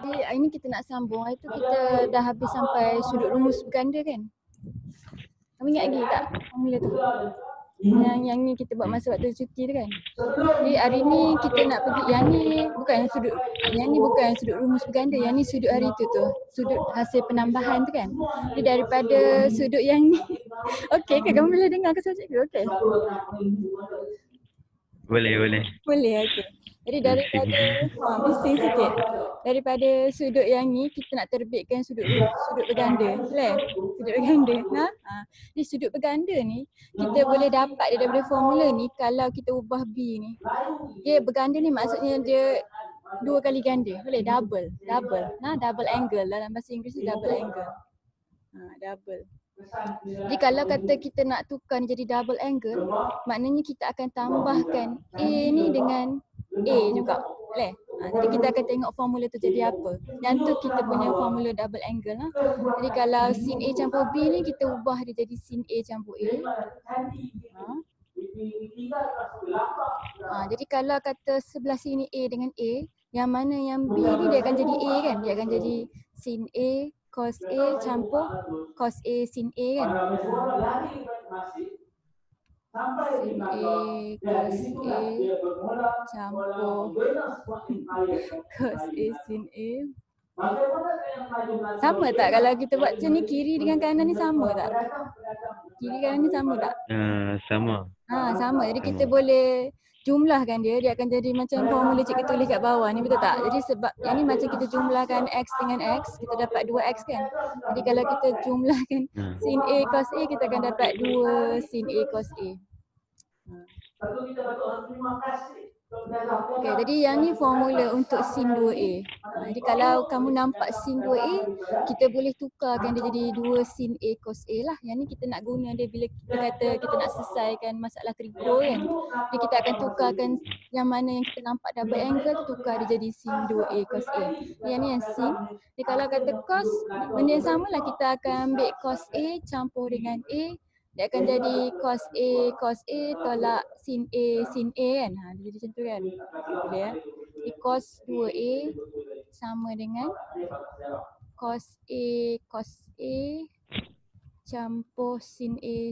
Jadi hari ni kita nak sambung. Hari tu kita dah habis sampai sudut rumus berganda kan? Kamu ingat lagi tak formula tu? Yang ni kita buat masa waktu cuti tu kan? Jadi hari ni kita nak pergi, yang ni bukan sudut rumus berganda, yang ni sudut hari tu, sudut hasil penambahan tu kan? Jadi daripada sudut yang ni, okey ke kamu boleh dengar ke subjek tu? Okey. Boleh. Boleh, okey. Jadi daripada bising sikit. Daripada sudut yang ni kita nak terbitkan sudut berganda. Boleh? Sudut berganda. Jadi sudut berganda ni kita boleh dapat daripada formula ni kalau kita ubah B ni. Dia berganda ni maksudnya dia dua kali ganda. Boleh? Double. Double angle. Dalam bahasa Inggeris ni double angle. Double. Jadi kalau kata kita nak tukar ni jadi double angle, maknanya kita akan tambahkan A ni dengan A juga. Boleh? Jadi kita akan tengok formula tu jadi apa. Yang tu kita punya formula double angle. Jadi kalau sin A campur B ni kita ubah dia jadi sin A campur A. Jadi kalau kata sebelah sini A dengan A, yang mana yang B ni dia akan jadi A kan? Dia akan jadi sin A cos A campur cos A sin A kan? Sin A cos A campur cos A sin A. Sama tak kalau kita buat macam ni, kiri dengan kanan ni sama tak? Kiri kanan ni sama tak? Sama. Sama. Jadi kita boleh jumlahkan dia akan jadi macam formula cikgu tulis kat bawah ni, betul tak? Jadi sebab yang ni macam kita jumlahkan X dengan X, kita dapat 2X kan? Jadi kalau kita jumlahkan sin A cos A, kita akan dapat 2 sin A cos A. Okay, jadi yang ni formula untuk sin 2A. Jadi kalau kamu nampak sin 2A, kita boleh tukarkan dia jadi 2 sin A cos A lah. Yang ni kita nak guna dia bila kita kata kita nak selesaikan masalah trigo kan. Jadi kita akan tukarkan yang mana yang kita nampak double angle tu, tukar dia jadi sin 2A cos A. Yang ni yang sin. Jadi kalau kata cos, benda yang sama lah, kita akan ambil cos A campur dengan A. Dia akan jadi cos A tolak sin A kan. Dia jadi macam tu kan. Boleh ya. Jadi cos 2A sama dengan cos A campur sin A.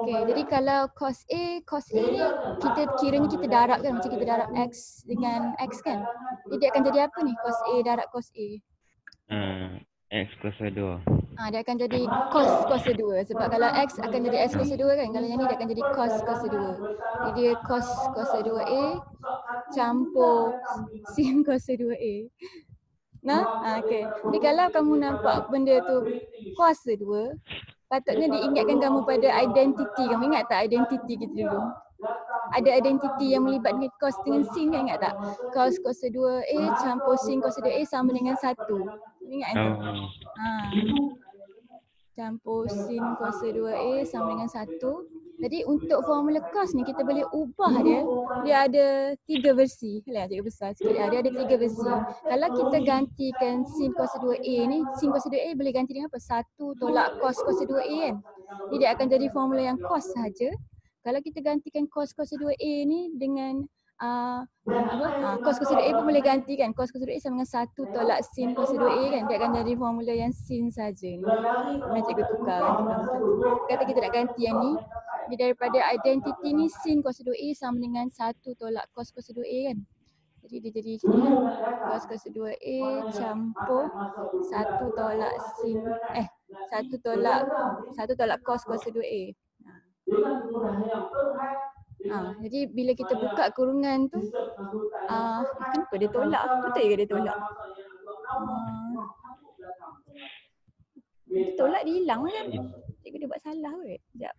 Okay, jadi kalau cos A ni kiranya kita darab kan, macam kita darab X dengan X kan. Jadi dia akan jadi apa ni? Cos A darab cos A. X kuasa 2. Dia akan jadi cos kuasa 2. Sebab kalau X akan jadi S kuasa 2 kan. Kalau yang ni dia akan jadi cos kuasa 2. Jadi dia cos kuasa 2A campur sin kuasa 2A. Okay. Jadi kalau kamu nampak benda tu kuasa 2, patutnya diingatkan kamu pada identiti. Kamu ingat tak identiti kita dulu? Ada identiti yang melibatkan cos dengan sin kan, ingat tak? Cos kuasa 2A campur sin kuasa 2A sama dengan 1. Ingat tak? Campur sin kuasa 2A sama dengan 1. Jadi untuk formula cos ni kita boleh ubah dia. Dia ada 3 versi. Boleh cikgu besar sikit. Dia ada 3 versi. Kalau kita gantikan sin kuasa 2A ni, sin kuasa 2A boleh ganti dengan apa? 1 tolak cos kuasa 2A kan. Jadi dia akan jadi formula yang cos saja. Kalau kita gantikan cos kuasa 2A ni dengan cos kuasa 2A pun boleh ganti kan. Cos kuasa 2A sama dengan 1 tolak sin kuasa 2A kan. Dia akan jadi formula yang sin saja ni. Kemudian cikgu tukar. Kata kita nak ganti yang ni. Jadi daripada identiti ni sin kuasa 2A sama dengan 1 tolak cos kuasa 2A kan. Jadi dia jadi macam ni. Cos kuasa 2A campur 1 tolak sin 1 tolak cos kuasa 2A. Jadi bila kita buka kurungan tu, kenapa dia tolak? Betul ke dia tolak? Dia tolak dia hilang kan? Cikgu dia buat salah kot. Sekejap.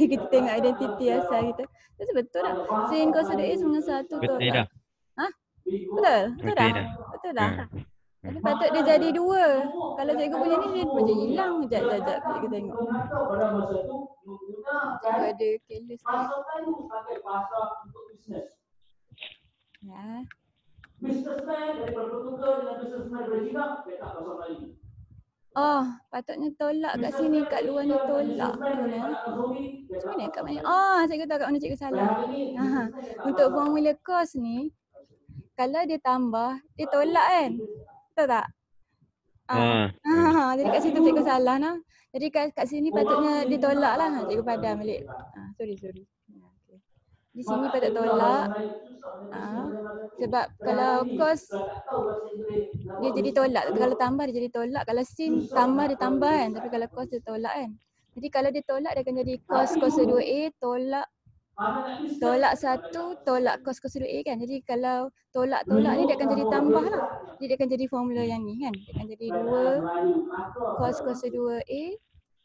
Kita tengok identiti asal kita. Itu betul tak? Sin kuasa 2A sama dengan 1 tolak. Betul dah. Betul? Betul dah? Tapi patut dia jadi 2. Kalau cikgu punya ni dia macam hilang. Sekejap. Cikgu tengok. Cikgu ada careless ni. Ya. Oh, patutnya tolak kat sini, kat luar ni tolak. Mana? Macam mana kat mana? Oh, cikgu tahu kat mana cikgu salah. Untuk formula cos ni, kalau dia tambah, dia tolak kan? Betul tak? Jadi kat situ cikgu salah nah. Jadi kat sini patutnya ditolak lah. Cikgu padam balik. Sorry. Di sini patut tolak. Sebab kalau cos dia jadi tolak. Kalau tambah dia jadi tolak. Kalau sin tambah dia tambah kan. Tapi kalau cos dia tolak kan. Jadi kalau dia tolak dia akan jadi cos kuasa 2A tolak 1 tolak cos kuasa 2A kan. Jadi kalau tolak ni dia akan jadi tambah lah. Jadi dia akan jadi formula yang ni kan. Dia akan jadi 2 cos kuasa 2A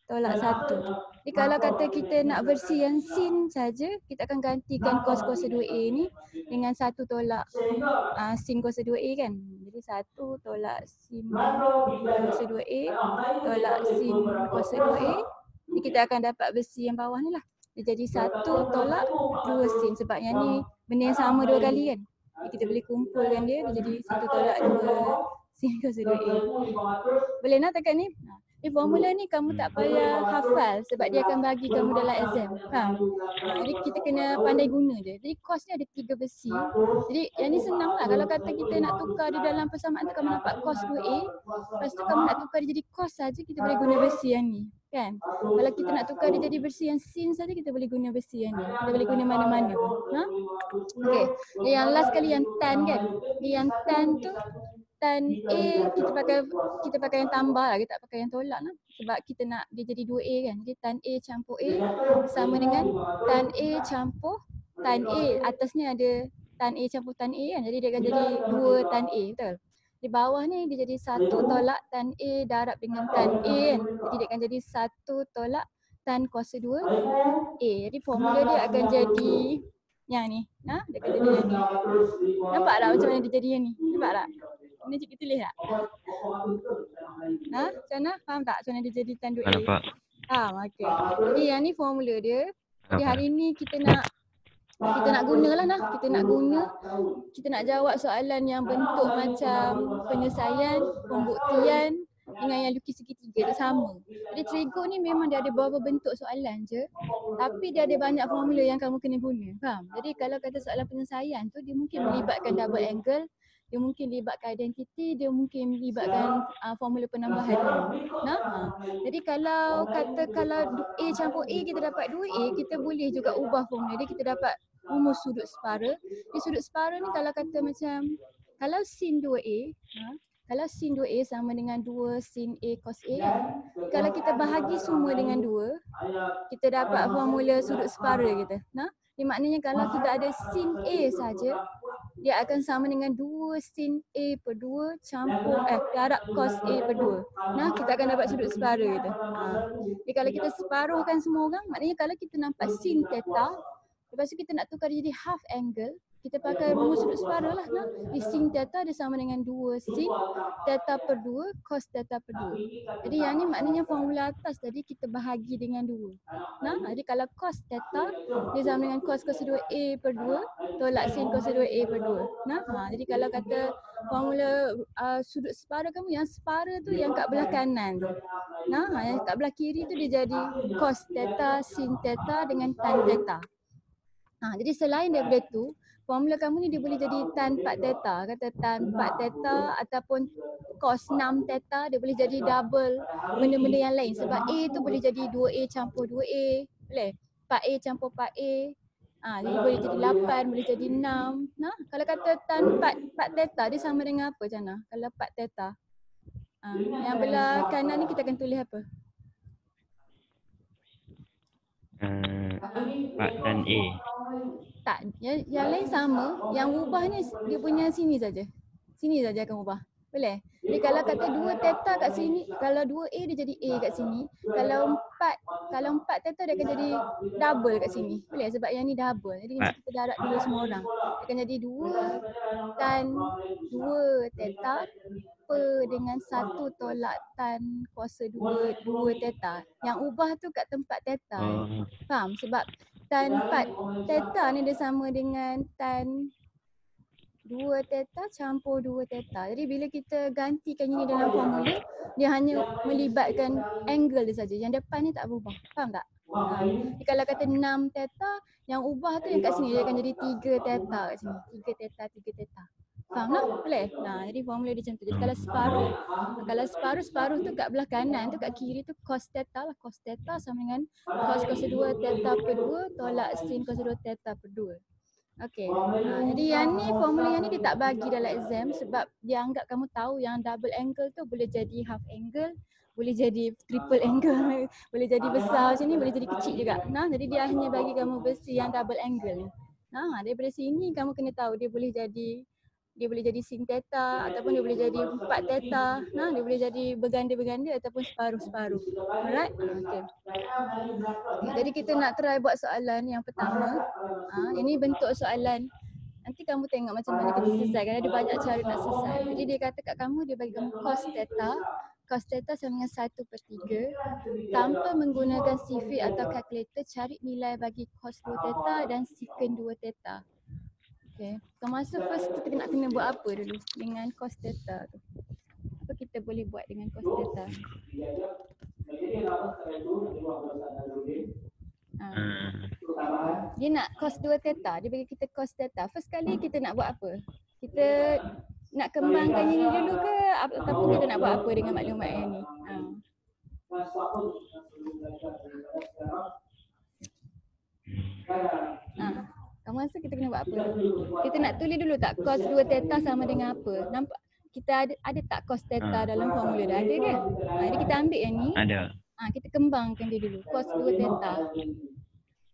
tolak 1. Jadi kalau kata kita nak versi yang sin saja, kita akan gantikan cos kuasa 2A ni dengan 1 tolak sin kuasa 2A kan. Jadi 1 tolak sin kuasa 2A tolak sin kuasa 2A. Jadi kita akan dapat versi yang bawah ni lah. Dia jadi 1 tolak 2 sin. Sebab yang ni benda yang sama 2 kali kan. Jadi kita boleh kumpulkan dia jadi 1 tolak 2 sin kuasa 2A. Boleh nak tekan ni? Formula ni kamu tak payah hafal sebab dia akan bagi kamu dalam exam. Faham? Jadi kita kena pandai guna je. Jadi cos ni ada 3 versi. Jadi yang ni senang lah. Kalau kata kita nak tukar di dalam persamaan tu kamu dapat cos 2A. Lepas tu kamu nak tukar dia jadi cos saja, kita boleh guna versi yang ni. Kan? Kalau kita nak tukar dia jadi versi yang sin saja, kita boleh guna versi yang ni. Kita boleh guna mana-mana pun. Okay. Yang last kali yang tan kan? Yang tan tu tan A kita pakai yang tambah lah, kita tak pakai yang tolak lah. Sebab kita nak dia jadi 2A kan. Jadi tan A campur A sama dengan tan A campur tan A. Atasnya ada tan A campur tan A kan. Jadi dia akan jadi 2 tan A, betul? Di bawah ni dia jadi 1 tolak tan A darab dengan tan A kan. Jadi dia akan jadi 1 tolak tan kuasa 2 A. Jadi formula dia akan jadi yang ni. Dia akan jadi yang ni. Nampak tak macam mana dia jadi yang ni? Nampak tak? Ini cikgu tulis tak? Macam mana? Faham tak macam mana dia jadi tan 2A? Nampak. Okay. Jadi yang ni formula dia. Jadi hari ni kita nak gunalah kita nak jawab soalan yang bentuk macam penyelesaian, pembuktian dengan yang lukis segitiga tu sama. Jadi trigo ni memang dia ada beberapa bentuk soalan je, tapi dia ada banyak formula yang kamu kena guna. Faham? Jadi kalau kata soalan penyelesaian tu dia mungkin melibatkan double angle, dia mungkin libatkan identiti, dia mungkin libatkan formula penambahan dulu. Jadi kalau A campur A kita dapat 2A, kita boleh juga ubah formula dia, kita dapat rumus sudut separa. Di sudut separa ni kalau kata macam kalau sin 2A, kalau sin 2A sama dengan 2 sin A cos A kan. Kalau kita bahagi semua dengan 2, kita dapat formula sudut separa kita. Dia maknanya kalau kita ada sin A saja, dia akan sama dengan 2 sin A per 2 campur darab cos A per 2. Kita akan dapat sudut separa kita. Jadi kalau kita separuhkan semua orang, maknanya kalau kita nampak sin theta, lepas tu kita nak tukar dia jadi half angle, kita pakai rumus sudut separa lah. Di sin theta dia sama dengan 2 sin theta per 2 cos theta per 2. Jadi yang ni maknanya formula atas tadi kita bahagi dengan 2. Jadi kalau cos theta dia sama dengan cos kuasa 2A per 2 tolak sin kuasa 2A per 2. Jadi kalau kata formula sudut separa kamu, yang separa tu yang kat belah kanan tu. Yang kat belah kiri tu dia jadi cos theta sin theta dengan tan theta. Jadi selain daripada tu, formula kamu ni dia boleh jadi tan 4 theta, kata tan 4 theta ataupun cos 6 theta, dia boleh jadi double benda-benda yang lain. Sebab A tu boleh jadi 2A campur 2A, boleh 4A campur 4A. Jadi boleh jadi 8, boleh jadi 6. Kalau kata tan 4 theta dia sama dengan apa macam mana? Kalau 4 theta. Yang belah kanan ni kita akan tulis apa? 4 dan A. Tak, yang lain sama. Yang ubah ni dia punya sini saja. Sini saja akan ubah. Boleh? Jadi kalau kata 2 theta kat sini, kalau 2A dia jadi A kat sini. Kalau 4 theta dia akan jadi double kat sini. Boleh? Sebab yang ni double. Jadi kita darab dulu semua orang. Dia akan jadi 2 tan 2 theta per dengan 1 tolak tan kuasa 2 theta. Yang ubah tu kat tempat theta. Faham? Sebab tan 4 theta ni dia sama dengan tan 2 2 theta campur 2 theta. Jadi bila kita gantikan ini dalam formula, dia hanya melibatkan angle dia saja. Yang depan ni tak berubah. Faham tak? Jadi kalau kata 6 theta, yang ubah tu yang kat sini dia akan jadi 3 theta kat sini. 3 theta, 3 theta. Faham tak? Boleh? Nah, jadi formula dia macam tu. Jadi kalau separuh tu kat belah kanan tu, kat kiri tu cos theta lah. Cos theta sama dengan cos cos 2 theta per 2 tolak sin cos 2 theta per 2. Okey. Jadi yang ni, formula yang ni dia tak bagi dalam exam sebab dia anggap kamu tahu yang double angle tu boleh jadi half angle, boleh jadi triple angle, boleh jadi besar macam ni, boleh jadi kecil juga. Nah, jadi dia hanya bagi kamu versi yang double angle ni. Nah, daripada sini kamu kena tahu dia boleh jadi sin theta ataupun dia boleh jadi 4 theta. Nah, dia boleh jadi berganda-berganda ataupun separuh-separuh. Alright? Okey. Jadi kita nak try buat soalan yang pertama. Ini bentuk soalan. Nanti kamu tengok macam mana kita selesaikan. Ada banyak cara nak selesai. Jadi dia kata kat kamu, dia bagi kamu cos theta. Cos theta sama dengan 1/3. Tanpa menggunakan CV atau kalkulator, cari nilai bagi cos 2 theta dan secant 2 theta. Okay. Masa first kita nak kena buat apa dulu dengan cos theta tu? Apa kita boleh buat dengan cos theta? Dia nak cos 2 theta, dia bagi kita cos theta. First kali kita nak buat apa? Kita nak kembangkan ini dulu ke ataupun kita nak buat apa dengan maklumat yang ni? Kamu rasa kita kena buat apa? Kita nak tulis dulu tak cos 2 theta sama dengan apa? Nampak? Kita ada tak cos theta dalam formula dah? Ada kan? Jadi kita ambil yang ni. Ada. Kita kembangkan dia dulu. Cos 2 theta.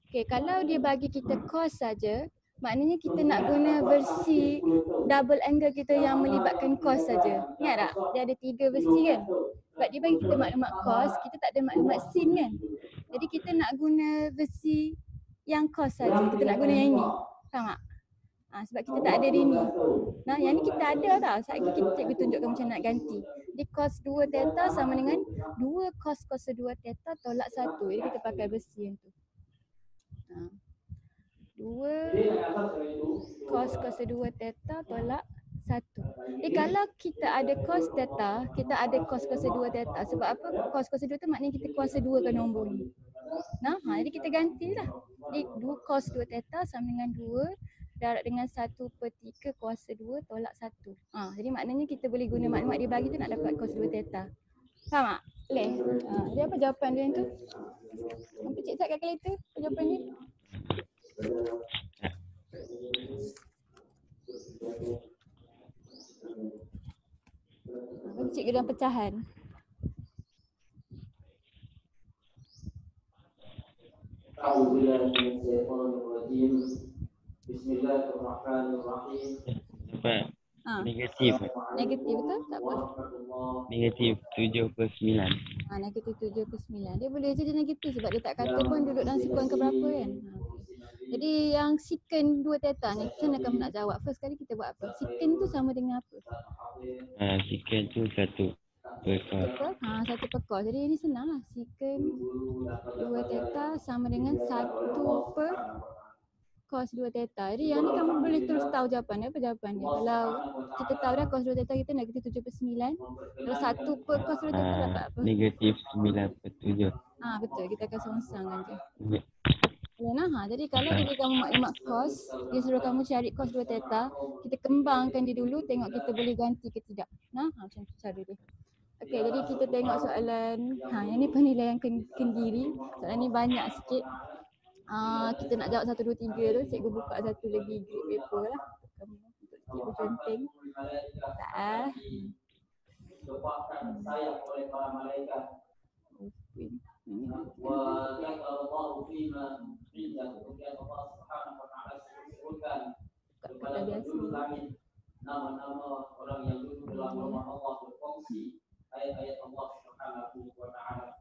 Okay, kalau dia bagi kita cos saja, maknanya kita nak guna versi double angle kita yang melibatkan cos saja. Ingat tak? Dia ada 3 versi kan? Sebab dia bagi kita maklumat cos, kita tak ada maklumat sin kan? Jadi kita nak guna versi yang cos saja. Kita nak guna yang ini. Faham tak? Sebab kita tak ada dia ni. Nah, yang ni kita ada tau. Sekejap lagi cikgu tunjukkan macam nak ganti. Jadi cos 2 theta sama dengan 2 cos cos 2 theta tolak 1. Jadi kita pakai versi yang tu. 2 cos cos 2 theta tolak 1. Jadi kalau kita ada cos theta, kita ada cos cos 2 theta. Sebab apa? Cos cos 2 tu maknanya kita kuasa 2 kan nombor ni. Nah, jadi kita gantilah. Jadi 2 cos 2 theta sama dengan 2 darab dengan 1/3 kuasa 2 tolak 1. Jadi maknanya kita boleh guna maklumat dia bagi tu nak dapat cos 2 theta. Faham tak? Boleh? Jadi apa jawapan dia yang tu? Nampak cik Zat kalkulator? Apa jawapan dia? Cikgu dalam pecahan. Nampak? Negatif. Negatif betul? Tak apa. Negatif 7/9. Negatif 7/9. Dia boleh jadi negatif sebab dia tak kata pun duduk dalam sekuan ke berapa kan. Jadi yang secant 2 theta ni, macam mana kamu nak jawab? First kali kita buat apa? Secant tu sama dengan apa? Secant tu 1/cos. 1/cos. Jadi ini senang lah. Secant 2 theta sama dengan 1/cos 2 theta. Jadi yang ni kamu boleh terus tahu jawapannya. Apa jawapannya? Kalau kita tahu dah cos 2 theta kita negatif 7/9. Kalau 1/cos 2 theta dapat apa? Negatif 9/7. Betul. Kita akan songsangkan je. Jadi kalau dia bagi kamu maklumat cos, dia suruh kamu cari cos 2 theta, kita kembangkan dia dulu, tengok kita boleh ganti ke tidak. Macam tu cara dia. Okey, jadi kita tengok soalan, yang ni penilaian kendiri. Soalan ni banyak sikit. Kita nak jawab 1, 2, 3 tu, cikgu buka satu lagi grid paper lah. Untuk cikgu conteng. Kata biasa. Nama-nama orang yang duduk dalam rumah Allah berfungsi ayat-ayat Allah Subhanahu wa taala.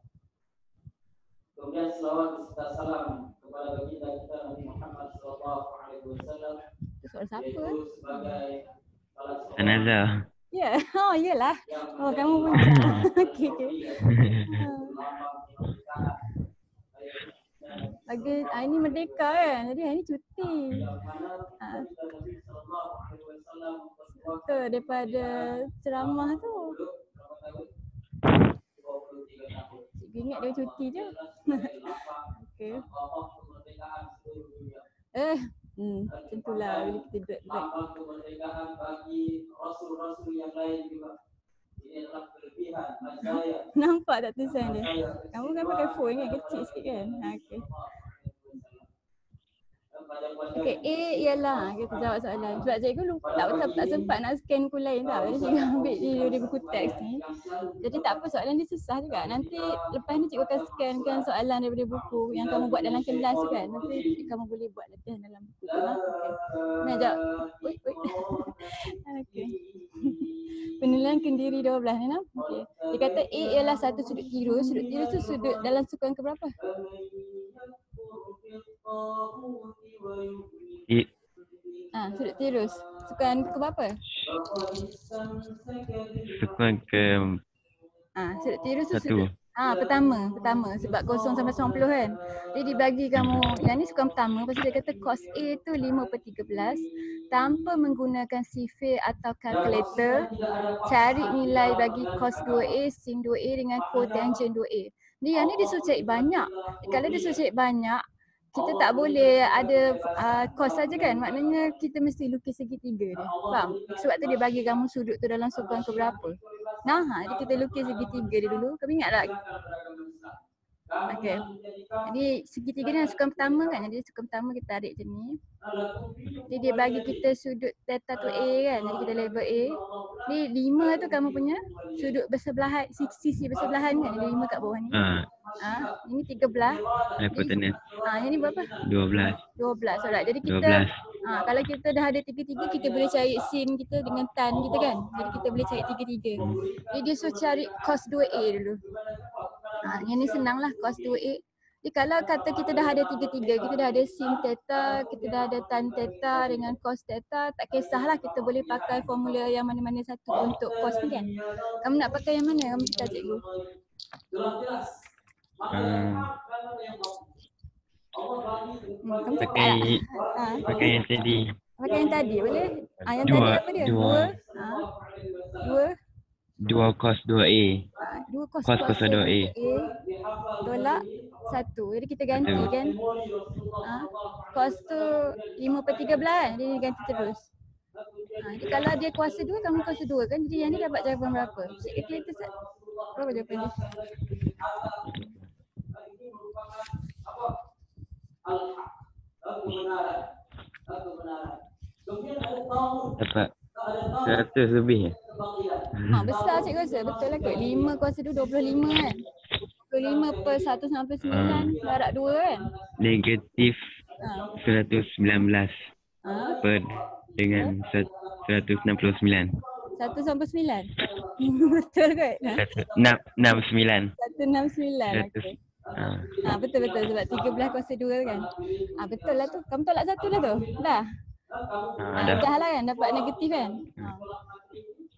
Kemudian selawat serta salam kepada baginda kita Nabi Muhammad sallallahu alaihi wasallam. Soal siapa? Sebagai Anazah. Ya, iyalah. Kamu pun. Okey. Lagi ini merdeka kan. Jadi hari ni cuti. Tu daripada ceramah tu. Cik ingat dia cuti je. Okey. Macam itulah bila kita duduk. Nampak tak tulisan dia? Kamu kan pakai phone kan, kecil sikit kan? Okey. Okey, A ialah kita jawab soalan. Sebab cikgu lupa tak sempat nak scan buku lain tau. Jadi cikgu ambil di buku teks ni. Jadi tak apa, soalan dia susah juga. Nanti lepas ni cikgu akan scankan soalan daripada buku yang kamu buat dalam kelas tu kan. Nanti kamu boleh buat latihan dalam buku tu lah. Okey. Nak jawab. Okey. Penilaian kendiri 12 ni nah. Okey. Dia kata A ialah satu sudut tirus. Sudut tirus tu sudut dalam sukan ke berapa? Sudut tirus. Sukan ke berapa? Sukan ke sudut tirus tu 1. sudut pertama sebab 0 sampai 90 kan. Jadi dibagi kamu yang ni sukan pertama, lepas tu dia kata cos A tu 5/13 tanpa menggunakan sifir atau kalkulator. Cari nilai bagi cos 2A sin 2A dengan cotangent 2A. Ni yang ni dia suruh cari banyak. Kalau dia suruh cari banyak, kita tak boleh ada cos saja kan. Maknanya kita mesti lukis segitiga dia. Faham? Sebab tu dia bagi kamu sudut tu dalam sukan ke berapa. Jadi kita lukis segitiga dia dulu. Kamu ingat tak? Okey. Jadi segitiga ni sukan pertama kan. Jadi sukan pertama kita tarik macam ni. Jadi dia bagi kita sudut theta tu A kan. Jadi kita label A. Ni 5 tu kamu punya sudut bersebelahan, sisi bersebelahan kan. Jadi 5 kat bawah ni. Ini 3 belah. Hypotenuse. Yang ni berapa? 12. 12. Alright. Jadi kita kalau kita dah ada tiga-tiga, kita boleh cari sin kita dengan tan kita kan. Jadi kita boleh cari tiga-tiga. Jadi dia suruh cari cos 2A dulu. Yang ni senang lah, cos 2A. Jadi kalau kata kita dah ada tiga-tiga, kita dah ada sin theta, kita dah ada tan theta dengan cos theta, tak kisahlah, kita boleh pakai formula yang mana-mana satu untuk cos ni kan. Kamu nak pakai yang mana? Kamu kita cikgu. Pakai yang tadi. Pakai yang tadi boleh? Yang Dua, tadi apa dia? Dua cos 2A. 2 cos Cos 2A. Tolak 1. Jadi kita ganti kan. Cos tu 5/13 kan. Jadi ganti terus. Jadi kalau dia kuasa 2, kamu kuasa 2 kan. Jadi yang ni dapat jawapan berapa? Cik kalkulator Ustaz. Berapa jawapan dia? Dapat 100 lebih. Besar cikgu rasa. Betul lah kot. 5 kuasa 2, 25 kan. 25/199 darab 2 kan. Negatif 119 per dengan 169. 199. Betul kot. 69. 169. Okey. Betul sebab 13 kuasa 2 kan. Betul lah tu. Kamu tolak 1 lah tu. Dah. Dah lah kan, dapat negatif kan.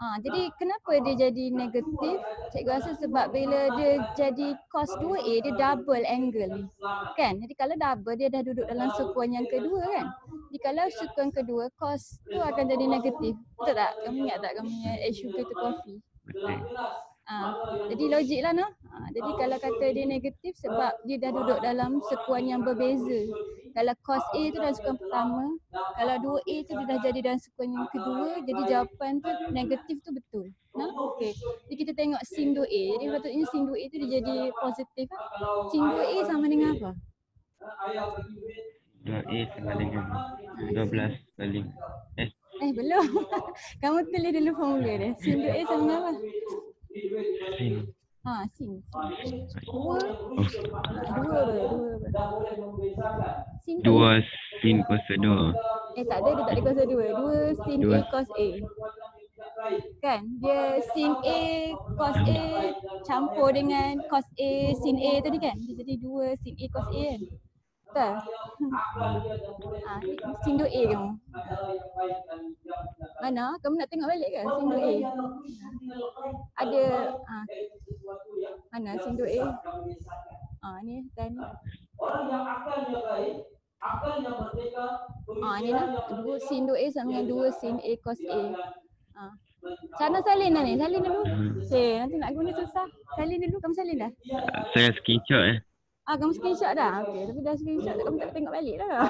Jadi kenapa dia jadi negatif? Cikgu rasa sebab bila dia jadi cos 2A, dia double angle ni. Kan? Jadi kalau double, dia dah duduk dalam sukuan yang kedua kan. Jadi kalau sukuan kedua, cos tu akan jadi negatif. Betul tak? Kamu ingat tak kamu punya add sugar to coffee? Betul. Jadi logik lah no. Jadi kalau kata dia negatif sebab dia dah duduk dalam sekuan yang berbeza. Kalau cos A tu dalam sekuan pertama, kalau 2A tu dia dah jadi dalam sekuan yang kedua, jadi jawapan tu negatif tu betul. Okey. Jadi kita tengok sin 2A. Jadi patutnya sin 2A tu dia jadi positif kan. Sin 2A sama dengan apa? 2A sama dengan 12 kali. Belum. Kamu tulis dulu formula dia. Sin 2A sama dengan apa? Sin. Sin. 2 sin cos 2. Tak ada, dia tak ada cos 2. 2 sin A cos A. Kan? Dia sin A cos A campur dengan cos A sin A tadi kan? Dia jadi 2 sin A cos A kan? Betul? Sin 2A kamu. Mana? Kamu nak tengok balik ke sin 2A? Ada mana sin 2A? Ni dan ni. Ni lah 2 sin 2A sama dengan 2 sin A cos A. Sana salin dah ni. Salin dulu. Nanti nak guna susah. Salin dulu. Kamu salin dah? Saya screenshot Kamu screenshot dah? Okey. Tapi dah screenshot kamu tak tengok balik dah.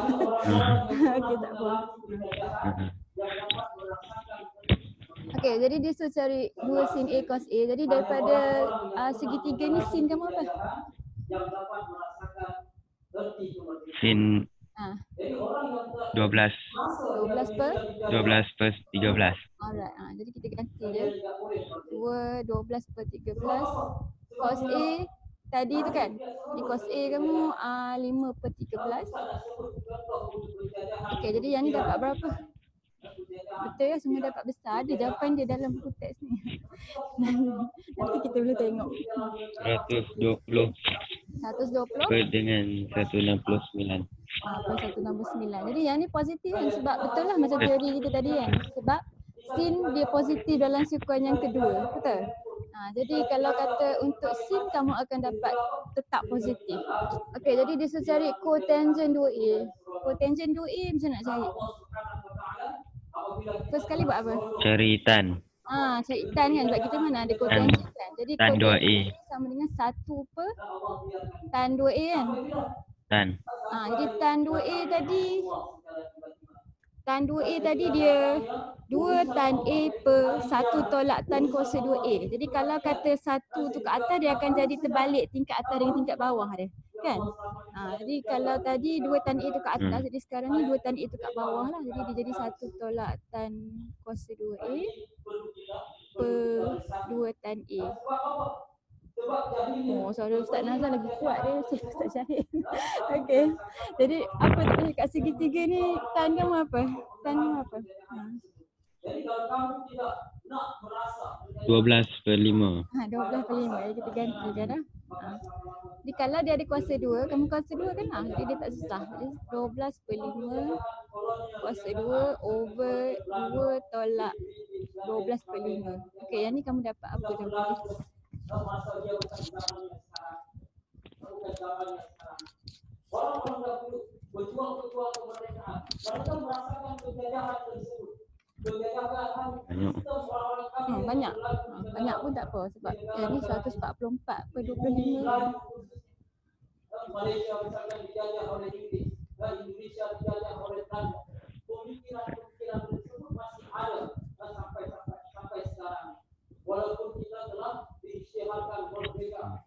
Okey, tak apa. Okey, jadi dia suruh cari dua sin A cos A. Jadi daripada segitiga ni sin kamu apa? Sin 12 per 12 per 13. Alright, jadi kita ganti je 12 per 13 cos A tadi tu kan. Jadi cos A kamu 5 per 13. Okey, jadi yang ni dapat berapa? Betul ya, semua dapat besar. Ada jawapan dia dalam buku teks ni. Nanti kita boleh tengok. 120 per dengan 169. Per 169. Jadi yang ni positif kan, sebab betul lah macam teori kita tadi kan. Sebab sin dia positif dalam sukuan yang kedua. Betul? Jadi kalau kata untuk sin kamu akan dapat tetap positif. Okey, jadi dia suruh cari cotangent 2A. Cotangent 2A macam nak cari? First kali buat apa? Cari tan. Cari tan kan, sebab kita mana ada cotangent kan. Jadi tan 2A sama dengan 1 per tan 2A kan. Tan. Jadi tan 2A tadi dia 2 tan A per 1 tolak tan kuasa 2A. Jadi kalau kata 1 tu ke atas, dia akan jadi terbalik tingkat atas dengan tingkat bawah dia. Kan? Jadi kalau tadi 2 tan A tu ke atas, jadi sekarang ni 2 tan A tu kat bawah lah. Jadi dia jadi 1 tolak tan kuasa 2A per 2 tan A. Suara Ustaz Nazar lagi kuat dia, Ustaz Syahid. Okey. Jadi apa tu kat segitiga ni, tan kamu apa? Tan kamu apa? 12 per 5. 12 per 5. Jadi kita ganti je dah. Jadi kalau dia ada kuasa 2, kamu kuasa 2 kan lah. Jadi dia tak susah. Jadi 12 per 5 kuasa 2 over 2 tolak 12 per 5. Okey, yang ni kamu dapat apa jawapan dia? Banyak. Banyak pun tak apa sebab ni 144 per 25. Malaysia misalkan dijajah oleh Inggris dan Indonesia dijajah oleh Belanda. Pemikiran-pemikiran tersebut masih ada dan sampai sekarang. Walaupun kita telah diisytiharkan merdeka,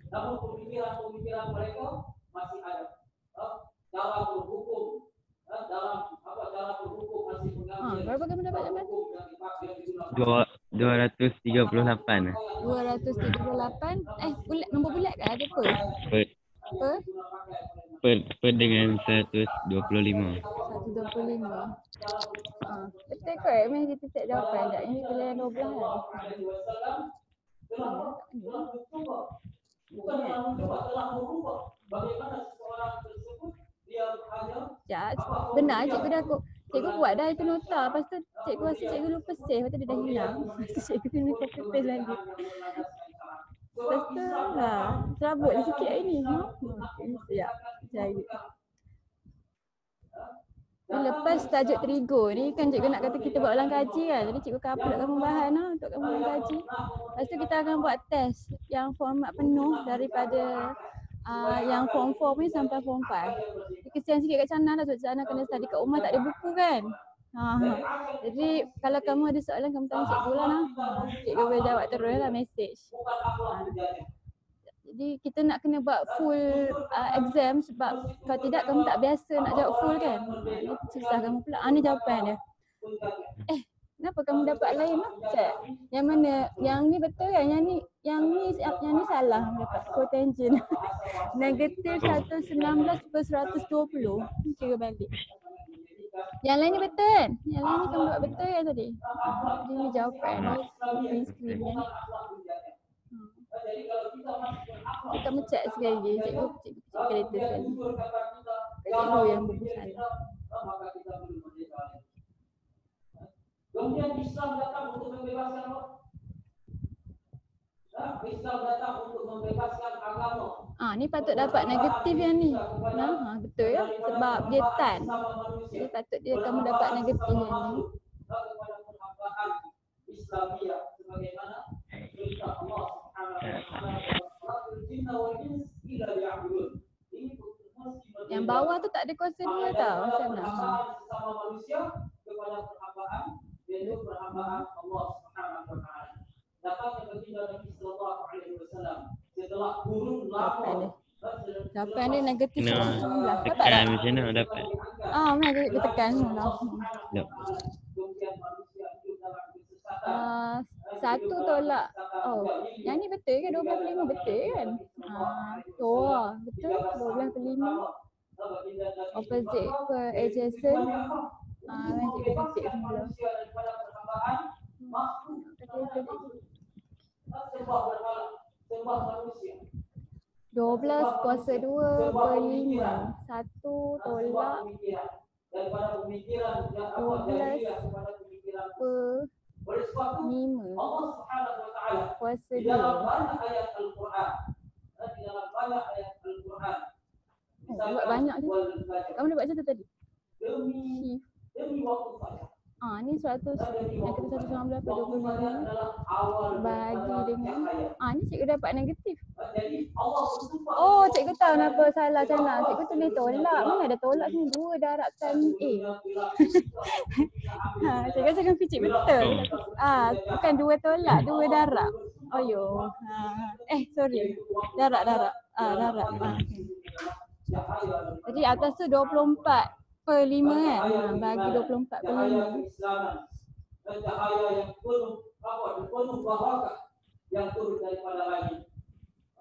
namun pemikiran mereka masih ada. Dalam berhukum, masih mengambil. Berapa kamu dapat jawapan? 238. 238. Nombor bulat ke ada per? Per dengan 125. 125. Betul kot, memang kita cek jawapan sekejap. Ini pilihan 12 lah. Benar cikgu dah cikgu buat dah itu nota. Lepas tu cikgu rasa cikgu lupa save. Lepas tu dia dah hilang. Lepas tu cikgu kena copy paste lagi. Lepas tu serabut dia sikit hari ni. Sekejap. Cari. Lepas tajuk terigu ni kan cikgu nak kata kita buat ulang kaji kan. Jadi cikgu akan upload kamu bahan untuk kamu ulang kaji. Lepas tu kita akan buat test yang format penuh daripada yang form 4 ni sampai form 5. Kesian sikit kat Chana lah sebab Chana kena study kat rumah tak ada buku kan. Jadi kalau kamu ada soalan kamu tanya cikgu lah. Cikgu boleh jawab terus lah message. Jadi kita nak kena buat full exam sebab kalau tidak kamu tak biasa nak jawab full kan. Ini susah kamu pula. Ni jawapan dia. Kenapa kamu dapat lain lah? Cek. Yang mana? Yang ni betul kan? Yang ni salah kamu dapat. Cotangent. Negatif 119 per 120. Ni kira balik. Yang lain ni betul kan? Yang lain ni kamu buat betul kan tadi? Jadi ni jawapan dia. Print screen kan? Kamu cek sekali lagi. Cikgu kalkulator sekali. Cikgu yang buku salah. Kemudian Islam datang untuk membebaskan apa? Islam datang untuk membebaskan agama. Ni patut dapat negatif yang ni. Betul ya? Sebab dia tan. Jadi patut kamu dapat negatif yang ni. bawah tu tak ada kuasa 2 tau. Senang. Jawapan dia negatif Kena 119. Dapat tekan tak? macam mana dapat? Mana dia tekan. Tak. Satu tolak. Oh, yang ni betul kan? 12/5 betul kan? Betul. 12/5. Opposite per adjacent. Magic titik semula. 12 kuasa 2/5. 1 tolak 12 per 5 kuasa 2. Buat banyak je. Kamu dah buat satu tadi? Shift. Ni 100, yang kata 119 per 25 bagi dengan ni cikgu dapat negatif. Oh, cikgu tahu kenapa salah macam mana. Cikgu tulis tolak. Mana ada tolak sini? 2 darabkan A. Cikgu rasa kan picit betul. Bukan 2 tolak, 2 darab. Oh yo. Sorry. Darab. Darab. Jadi atas tu 24/5 kan. Bagi 24/5. Yang turun daripada langit.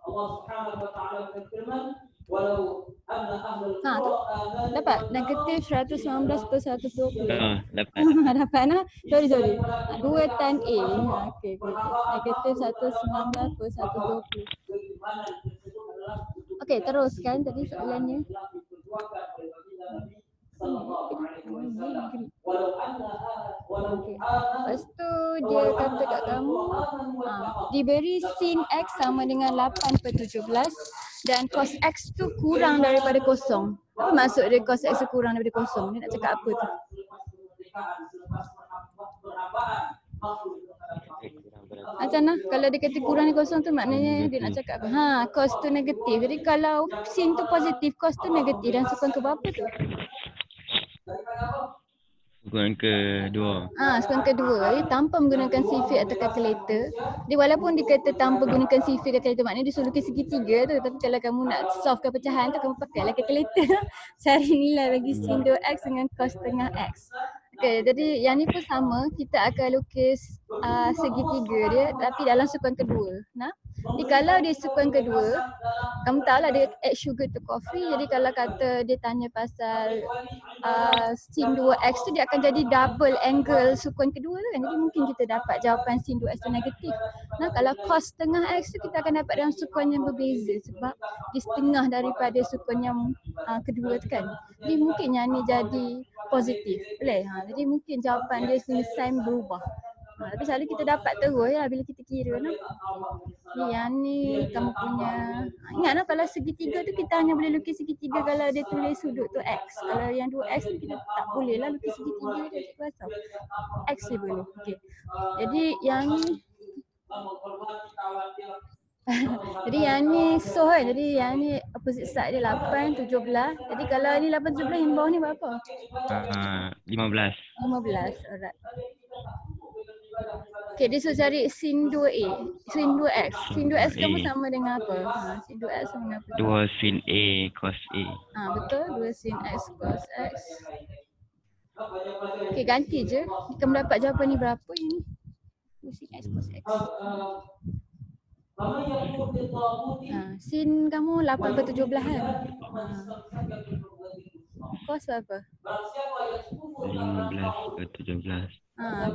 Allah Subhanahu wa taala berfirman, "Walau anna ahlul qura dapat negatif 119 per 120." Dapat. Dapat nah. Sorry. 2 tan A. Okey. Negatif 119 per 120. Okey, teruskan tadi soalannya. Lepas tu dia kata kat kamu diberi sin X sama dengan 8/17 dan cos X tu kurang daripada kosong. Apa maksud dia cos X tu kurang daripada kosong? Dia nak cakap apa tu? Macam mana? Kalau dia kata kurang dari kosong tu maknanya dia nak cakap apa? Cos tu negatif. Jadi kalau sin tu positif, cos tu negatif dan sukan ke berapa tu? Sukan kedua. Sukan kedua. Dia tanpa menggunakan sifir atau kalkulator. Dia walaupun dia kata tanpa gunakan sifir atau kalkulator, maknanya dia suruh lukis segitiga tu. Tapi kalau kamu nak solvekan pecahan tu, kamu pakailah kalkulator. Cari nilai bagi sin 2x dengan cos tengah x. Okey, jadi yang ni pun sama. Kita akan lukis segitiga dia tapi dalam sukan kedua. Jadi kalau dia sukan kedua, kamu tahulah dia add sugar to coffee. Jadi kalau kata dia tanya pasal sin 2x tu, dia akan jadi double angle sukan kedua tu kan. Jadi mungkin kita dapat jawapan sin 2x tu negatif. Kalau cos tengah x tu kita akan dapat dalam sukan yang berbeza sebab di setengah daripada sukan yang kedua tu kan. Jadi mungkin yang ni jadi positif. Boleh? Jadi mungkin jawapan dia sini sign berubah. Tapi selalu kita dapat terus lah bila kita kira. Yang ni kamu punya. Ingat kalau segitiga tu kita hanya boleh lukis segitiga kalau dia tulis sudut tu x. Kalau yang 2x tu kita tak boleh lah lukis segitiga dia. Cikgu rasa x je boleh. Okay. Jadi yang ni jadi yang ni kan. Jadi yang ni opposite side dia 8, 17. Jadi kalau ni 8, 17 yang bawah ni berapa? 15. 15. Alright. Okay, dia suruh cari sin 2A, sin 2x. Sin 2x kamu sama dengan apa? Sin 2x sama dengan apa? 2 sin A cos A. Betul, 2 sin x cos x. Okay, ganti je. Kamu dapat jawapan ni berapa ini? 2 sin x cos x. Sin kamu 8/17 kan? Cos berapa? 15/17.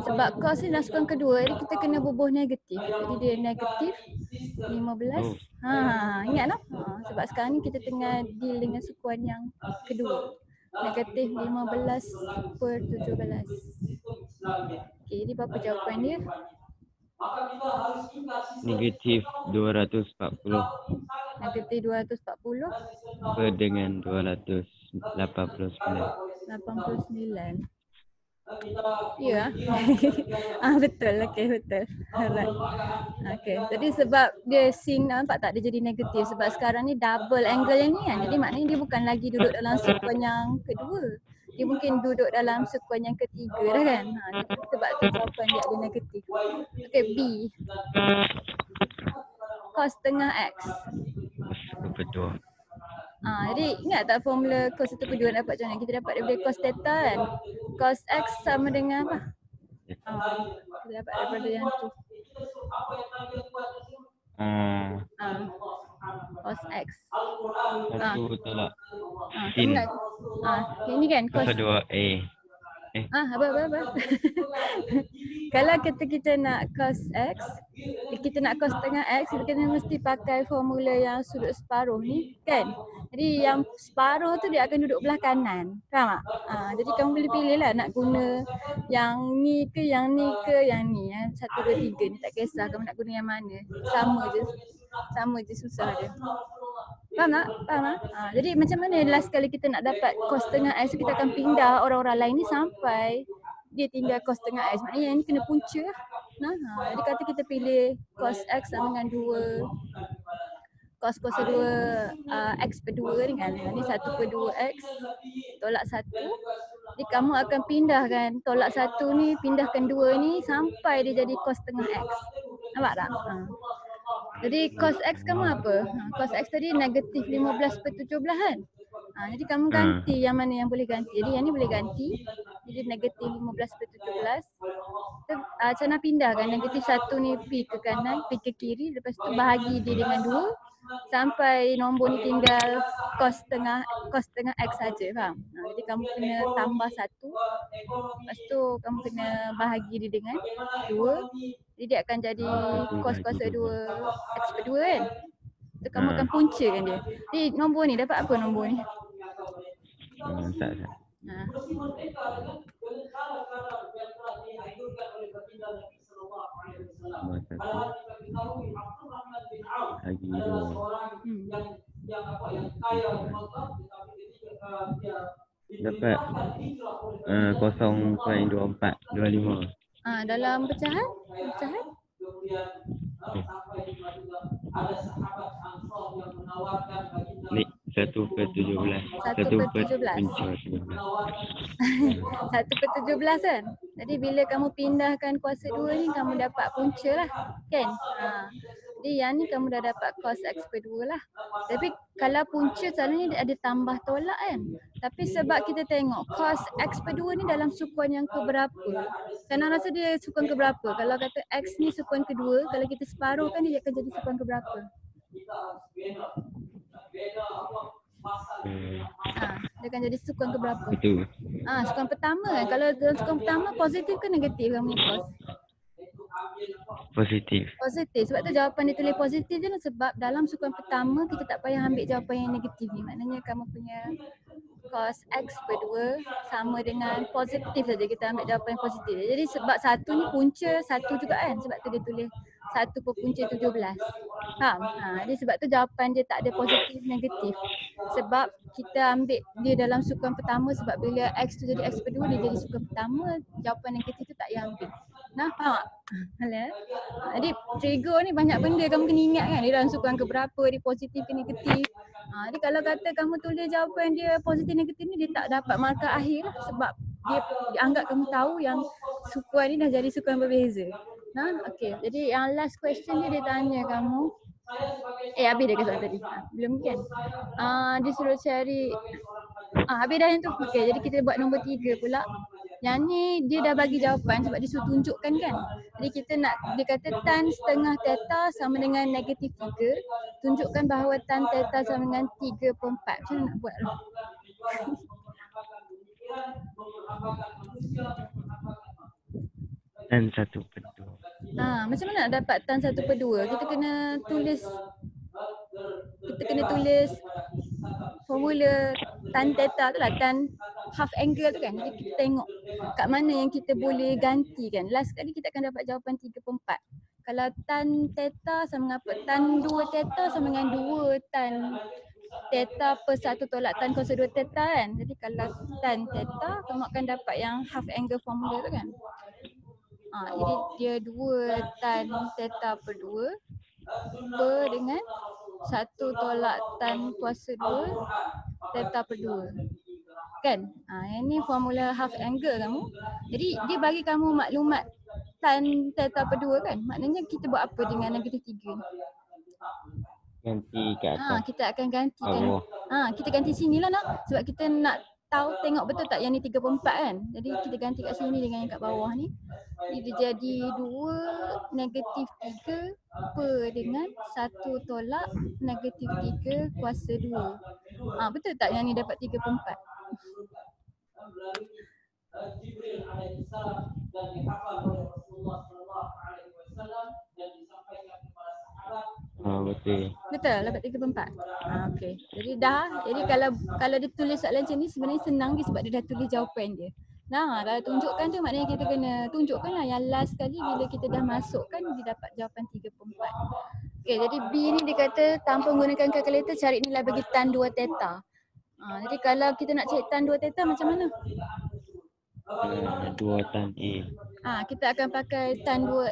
Sebab cos ni sukan kedua, jadi kita kena bubuh negatif. Jadi dia negatif 15. Ingat tak? Sebab sekarang ni kita tengah deal dengan sukuan yang kedua. Negatif 15/17. Okay, jadi berapa jawapan dia? Negatif 240. Negatif 240 Per dengan 289. 89. Ya. Betul. Okey, betul. Alright. Okey. Jadi sebab dia sin, nampak tak dia jadi negatif sebab sekarang ni double angle yang ni kan. Jadi maknanya dia bukan lagi duduk dalam sekuan yang kedua. Dia mungkin duduk dalam sekuan yang ketiga dah kan. Jadi sebab tu jawapan dia ada negatif. Okey, B. Cos tengah X. Cos 1/2. Jadi ingat tak formula cos 1/2 dapat macam mana? Kita dapat daripada cos theta kan. Cos X sama dengan apa? Kita dapat daripada yang tu. Cos X. Satu tolak Kamu sin nak yang ni kan cos cos 2A. apa. Kalau kita nak cos X, kita nak cos tengah X, kita kena mesti pakai formula yang sudut separuh ni kan. Jadi yang separuh tu dia akan duduk belah kanan. Faham tak? Jadi kamu boleh pilih lah nak guna yang ni ke yang ni ke yang ni. 1, 2, 3 ni tak kisah kamu nak guna yang mana. Sama je susah dia. Faham tak? Jadi macam mana last kali kita nak dapat cos tengah X, kita akan pindah orang-orang lain ni sampai dia tinggal cos tengah X. Maknanya yang ni kena punca lah. Jadi kata kita pilih cos X sama dengan 2 cos 2 X per 2 ni kan. Ni 1/2 X tolak 1. Jadi kamu akan pindahkan tolak 1 ni, pindahkan 2 ni sampai dia jadi cos tengah X. Nampak tak? Jadi cos X kamu apa? Cos X tadi negatif 15/17 kan? Jadi kamu ganti yang mana yang boleh ganti. Jadi yang ni boleh ganti. Jadi negatif 15/17. Cara pindahkan negatif 1 ni pi ke kanan, pi ke kiri. Lepas tu bahagi dia dengan 2 sampai nombor ni tinggal cos tengah X saja, faham? Jadi kamu kena tambah 1. Lepas tu kamu kena bahagi dia dengan 2. Jadi dia akan jadi cos kuasa 2 X per 2 kan. Tu kamu akan puncakan dia. Jadi nombor ni dapat apa nombor ni? Tak. Lagi 2. Dapat 0.2425. Dalam pecahan? Ni 1/17. 1/17 kan? Jadi bila kamu pindahkan kuasa 2 ni, kamu dapat punca lah kan? Jadi yang ni kamu dah dapat cos X per 2 lah. Tapi kalau punca selalunya dia ada tambah tolak kan? Tapi sebab kita tengok cos X per 2 ni dalam sukuan yang keberapa? Senang rasa dia sukuan keberapa? Kalau kata X ni sukuan kedua, kalau kita separuhkan dia akan jadi sukuan keberapa? Dia akan jadi sukuan keberapa? Betul. Sukuan pertama kan. Kalau dalam sukuan pertama positif ke negatif kamu ni cos? Positif. Sebab tu jawapan dia tulis positif je lah. Sebab dalam sukuan pertama kita tak payah ambil jawapan yang negatif ni. Maknanya kamu punya cos X per 2 sama dengan positif saja, kita ambil jawapan yang positif. Jadi sebab 1 ni punca 1 juga kan. Sebab tu dia tulis 1/17. Faham? Jadi sebab tu jawapan dia tak ada positif negatif. Sebab kita ambil dia dalam sukuan pertama, sebab bila X tu jadi X per 2 dia jadi sukuan pertama, jawapan negatif tu tak payah ambil. Faham tak? Jadi trigger ni banyak benda kamu kena ingat kan. Dia dalam sukuan keberapa, dia positif ke negatif. Jadi kalau kata kamu tulis jawapan dia positif negatif ni, dia tak dapat markah akhir lah. Sebab dia anggap kamu tahu yang sukuan ni dah jadi sukuan berbeza. Okay. Jadi yang last question dia tanya kamu. Habis dah ke soalan tadi? Belum kan? Dia suruh cari. Habis dah yang tu. Okay, jadi kita buat nombor 3 pula. Yang ni dia dah bagi jawapan sebab dia suruh tunjukkan kan. Jadi kita nak, dia kata tan setengah theta sama dengan negatif 3. Tunjukkan bahawa tan theta sama dengan 3/4. Macam mana nak buat lah? Tan 1/2. Macam mana nak dapat tan 1/2? Kita kena tulis formula tan theta tu lah, tan half angle tu kan. Jadi kita tengok kat mana yang kita boleh ganti kan. Last kali kita akan dapat jawapan 3/4. Kalau tan theta sama dengan apa? Tan 2 theta sama dengan 2 tan theta per 1 tolak tan kuasa 2 theta kan. Jadi kalau tan theta, kamu akan dapat yang half angle formula tu kan. Jadi dia 2 tan theta per 2 per dengan 1 tolak tan kuasa 2 theta per 2. Kan? Yang ni formula half angle kamu. Jadi dia bagi kamu maklumat tan theta per 2 kan. Maknanya kita buat apa dengan negatif 3 ni? Ganti kat atas. Kita akan gantikan. Bawah. Kita ganti sini lah nak. Sebab kita nak tahu tengok betul tak yang ni 3/4 kan. Jadi kita ganti kat sini dengan yang kat bawah ni. Dia jadi 2 negatif 3 per dengan 1 tolak negatif 3 kuasa 2. Betul tak yang ni dapat 3/4? Jibril alaihissalam dan dihafal oleh Rasulullah sallallahu alaihi wasallam dan disampaikan kepada sahabat. Betul. Betul dapat 3/4. Okey. Jadi jadi kalau dia tulis soalan macam ni sebenarnya senang dia sebab dia dah tulis jawapan dia. Kalau tunjukkan tu maknanya kita kena tunjukkanlah yang last kali bila kita dah masukkan dia dapat jawapan 3/4. Okey, jadi B ni dia kata tanpa menggunakan kalkulator cari nilai bagi tan 2 theta. Jadi kalau kita nak cari tan 2 theta macam mana? 2 tan A. Kita akan pakai tan 2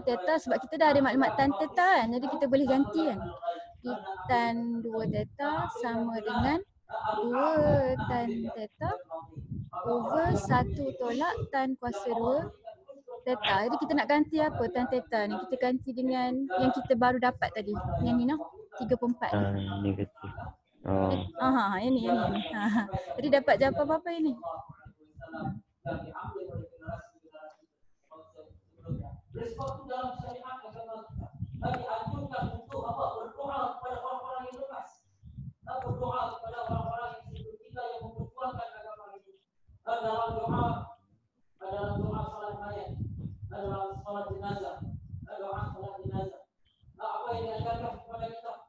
theta sebab kita dah ada maklumat tan theta kan. Jadi kita boleh ganti kan. Tan 2 theta sama dengan 2 tan theta over 1 tolak tan kuasa 2 theta. Jadi kita nak ganti apa tan theta ni? Kita ganti dengan yang kita baru dapat tadi. Yang ni 3/4. Negatif. Yang ni. Jadi dapat jawapan apa ini? Respon dalam syariat agama kita dianjurkan untuk berdoa kepada orang-orang yang lepas, berdoa kepada orang-orang yang sibuk kita yang memperjuangkan agama ini. Dalam doa salat mayat, dalam salat jenazah, doa salat jenazah. Apa yang diajarkan kepada kita?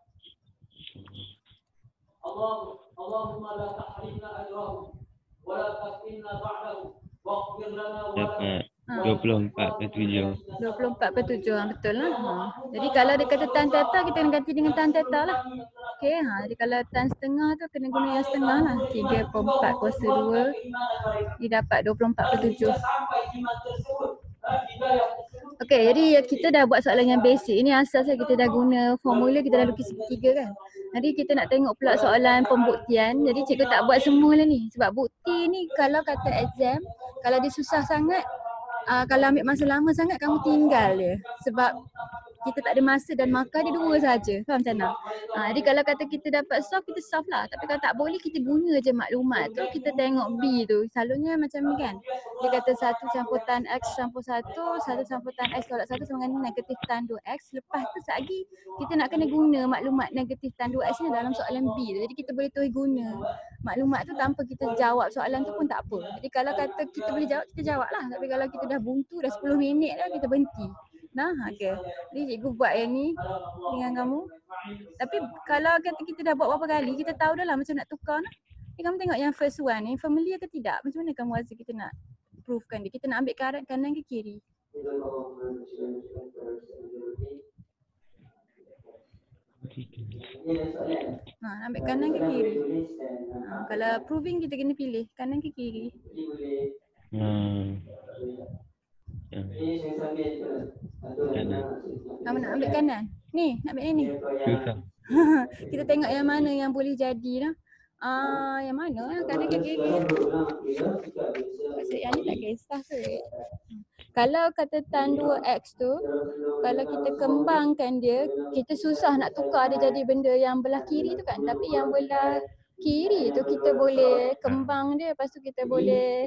Allahumma la tahrimna ajrahu wa la taftinna ba'dahu waghfir lana wa lana. 24/7. 24/7 betul lah. Jadi kalau dia kata tan theta kita kena ganti dengan tan theta lah. Okey, jadi kalau tan setengah tu kena guna yang setengah lah. 3/4 kuasa 2 dia dapat 24/7. Okey, jadi kita dah buat soalan yang basic. Ini asasnya kita dah guna formula, kita dah lukis segitiga kan. Jadi kita nak tengok pula soalan pembuktian. Jadi cikgu tak buat semua lah ni. Sebab bukti ni kalau kata exam, kalau dia susah sangat, kalau ambil masa lama sangat kamu tinggal dia. Sebab kita tak ada masa dan markah dia 2 saja. Faham macam mana? Jadi kalau kata kita dapat solve, kita solve lah. Tapi kalau tak boleh, kita guna je maklumat tu. Kita tengok B tu. Selalunya macam ni kan. Dia kata 1 campur tan X campur 1 campur tan X tolak 1 sama dengan negatif tan 2X. Lepas tu lagi kita nak kena guna maklumat negatif tan 2X ni dalam soalan B tu. Jadi kita boleh terus guna maklumat tu tanpa kita jawab soalan tu pun tak apa. Jadi kalau kata kita boleh jawab, kita jawab lah. Tapi kalau kita dah buntu, dah 10 minit dah, kita berhenti. Okey. Jadi cikgu buat yang ni dengan kamu. Tapi kalau kata kita dah buat berapa kali, kita tahu dah lah macam nak tukar nah. Kamu tengok yang first one ni, familiar ke tidak? Macam mana kamu rasa kita nak proofkan dia? Kita nak ambil kanan ke kiri? Ambil kanan ke kiri? Kalau proving kita kena pilih kanan ke kiri? Kanan. Kamu nak ambil kanan? Ni, nak ambil yang ni? Susah. Kita tengok yang mana yang boleh jadi lah. Yang mana kanan ke kiri? Maksud yang ni tak kisah ke? Kalau kata tan 2X tu, kalau kita kembangkan dia, kita susah nak tukar dia jadi benda yang belah kiri tu kan. Tapi yang belah kiri tu kita boleh kembang dia, lepas tu kita boleh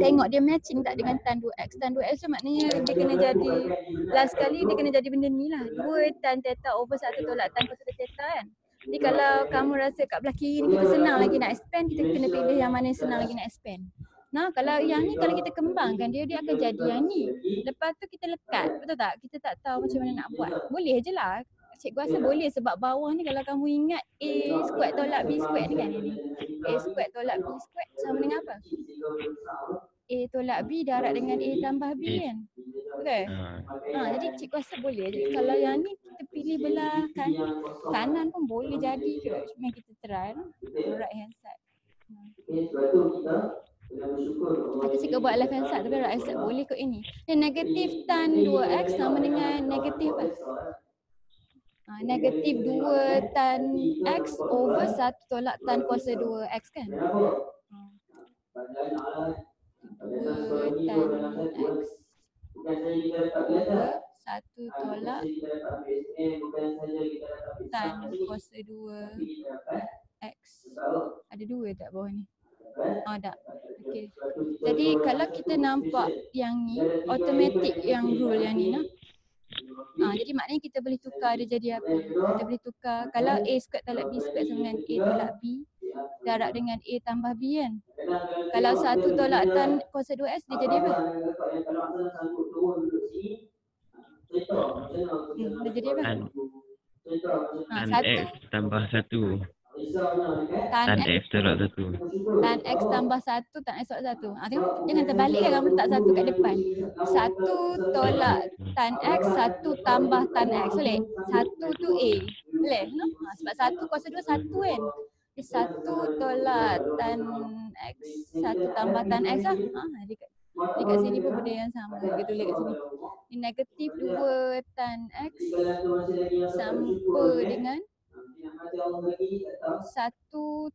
tengok dia matching tak dengan tan 2X. Tan 2X tu maknanya dia kena jadi, last kali dia kena jadi benda ni lah. 2 tan theta over 1 tolak tan cos theta kan. Jadi kalau kamu rasa kat belah kiri ni kita senang lagi nak expand, kita kena pilih yang mana yang senang lagi nak expand. Kalau yang ni kalau kita kembangkan dia akan jadi yang ni. Lepas tu kita lekat, betul tak? Kita tak tahu macam mana nak buat. Boleh je lah. Cikgu rasa boleh sebab bawah ni kalau kamu ingat A square tolak B square ni kan ni. A square tolak B square sama dengan apa? A tolak B darab dengan A tambah B kan? Betul? Jadi cikgu rasa boleh je. Kalau yang ni kita pilih belah kanan pun boleh jadi ke. Cuma kita try right hand side. Aku suka buat left hand side tapi right hand side boleh kot ini. Dan negatif tan 2x sama dengan negatif apa? Negatif 2 tan x over 1 tolak tan kuasa 2x kan? 2 tan x over 1 tolak tan kuasa 2x. Ada 2 tak bawah ni? Tak. Okey. Jadi kalau kita nampak yang ni, automatic yang rule yang ni nah. Jadi maknanya kita boleh tukar dia jadi apa? Kita boleh tukar kalau A squared tolak B squared sama dengan A tolak B darab dengan A tambah B kan. Kalau 1 tolak tan kuasa 2x dia jadi apa? Dia jadi apa? Tan X tambah 1. Tan X tolak 1. Tan X tambah 1, tan X tolak 1. Tengok, jangan terbalik kan, kamu letak 1 kat depan. 1 tolak tan X, 1 tambah tan X. Boleh? 1 tu A. Boleh? No? Sebab 1 kuasa 2, 1 kan. 1 tolak tan X, 1 tambah tan X lah. Dekat sini pun benda yang sama. Kita tulis kat sini. Ini negatif 2 tan X sama dengan 1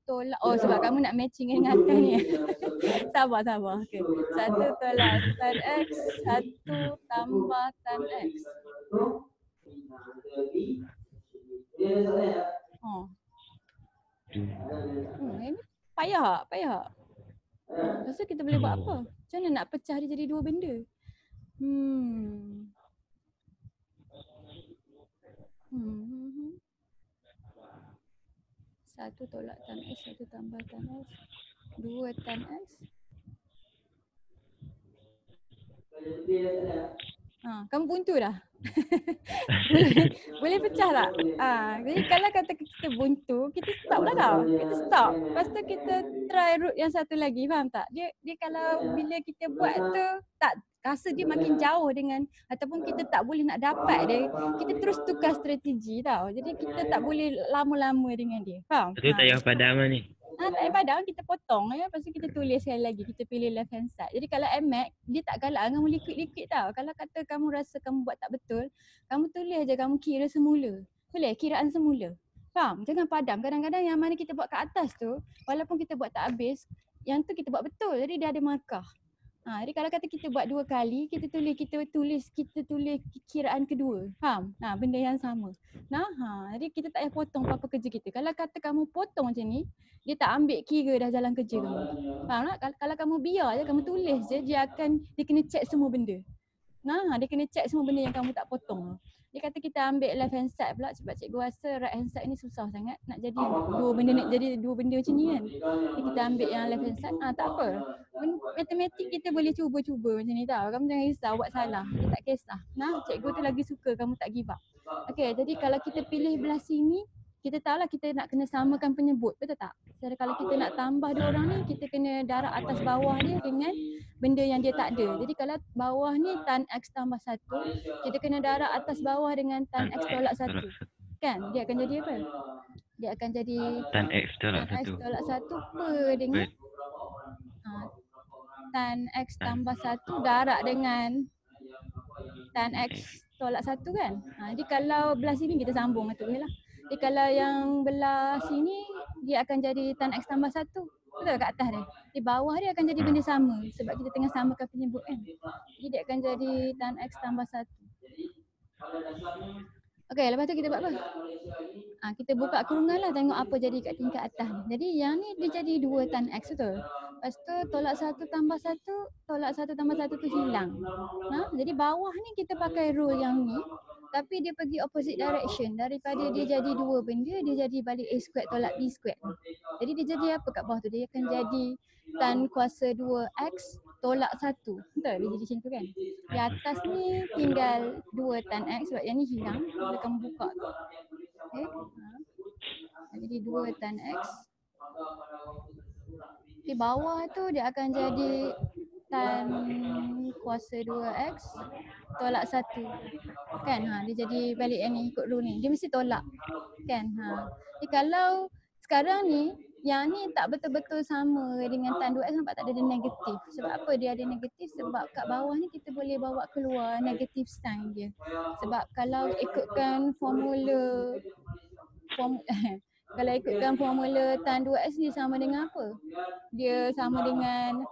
tolak, sebab kamu nak matching dengan atas ni. Sabar. Okay. 1 tolak tan X, 1 tambah tan X. Ini payah tak? Lepas tu kita boleh buat apa? Macam mana nak pecah dia jadi 2 benda? 1 tolak tan X, 1 tambah tan X, 2 tan X. Kamu buntu dah? boleh pecah tak? Jadi kalau kata kita buntu, kita stop lah tau. Kita stop. Lepas tu kita try route yang satu lagi, faham tak? Dia kalau bila kita buat tu, tak rasa dia makin jauh dengan, ataupun kita tak boleh nak dapat dia, kita terus tukar strategi tau. Jadi kita tak boleh lama-lama dengan dia. Faham? Itu tak payah padam lah ni. Tak payah padam, kita potong ya. Lepas tu kita tulis sekali lagi, kita pilih left hand side. Jadi kalau MX, dia tak galak kamu liquid-liquid tau. Kalau kata kamu rasa kamu buat tak betul, kamu tulis je, kamu kira semula. Boleh? Kiraan semula. Faham? Jangan padam. Kadang-kadang yang mana kita buat kat atas tu, walaupun kita buat tak habis, yang tu kita buat betul. Jadi dia ada markah. Jadi kalau kata kita buat 2 kali, kita tulis kiraan kedua. Faham? Benda yang sama. Jadi kita tak payah potong apa-apa kerja kita. Kalau kata kamu potong macam ni, dia tak ambil kira dah jalan kerja kamu. Faham tak? Kalau kamu biar je, kamu tulis je, dia kena check semua benda. Dia kena check semua benda yang kamu tak potong. Dia kata kita ambil left hand side pula sebab cikgu rasa right hand side ni susah sangat nak jadi dua benda macam ni kan. Jadi kita ambil yang left hand side, tak apa. Matematik kita boleh cuba-cuba macam ni tau. Kamu jangan risau buat salah, kita tak kisah. Cikgu tu lagi suka kamu tak give up. Okay, jadi kalau kita pilih belah sini, kita tahulah kita nak kena samakan penyebut, betul tak? Jadi kalau kita nak tambah 2 orang ni, kita kena darab atas bawah dia dengan benda yang dia tak ada. Jadi kalau bawah ni tan X tambah 1, kita kena darab atas bawah dengan tan X tolak 1. Kan? Dia akan jadi apa? Dia akan jadi tan X tolak 1 per dengan tan X tambah 1 darab dengan tan X tolak 1 kan? Jadi kalau belah sini kita sambung tu lah. Jadi kalau yang belah sini, dia akan jadi tan X tambah 1. Betul kat atas dia. Di bawah dia akan jadi benda sama sebab kita tengah samakan penyebut kan. Jadi dia akan jadi tan X tambah 1. Okey, lepas tu kita buat apa? Kita buka kurungan lah, tengok apa jadi kat tingkat atas ni. Jadi yang ni dia jadi 2 tan X betul. Lepas tu tolak 1 tambah 1, tolak 1 tambah 1 tu hilang. Jadi bawah ni kita pakai rule yang ni. Tapi dia pergi opposite direction. Daripada dia jadi 2 benda, dia jadi balik A squared tolak B squared. Jadi dia jadi apa kat bawah tu? Dia akan jadi tan kuasa 2X tolak 1. Betul? Dia jadi macam tu kan? Di atas ni tinggal 2 tan X sebab yang ni hilang. Bila kamu buka tu. Okay. Jadi 2 tan X. Di bawah tu dia akan jadi tan kuasa 2x tolak 1. Kan? Dia jadi balik yang ni, ikut rule ni. Dia mesti tolak. Kan? Jadi kalau sekarang ni, yang ni tak betul-betul sama dengan tan 2x, nampak tak ada negatif. Sebab apa dia ada negatif? Sebab kat bawah ni kita boleh bawa keluar negatif sign dia. Sebab kalau ikutkan formula kalau ikutkan formula tan 2x ni sama dengan apa? Dia sama dengan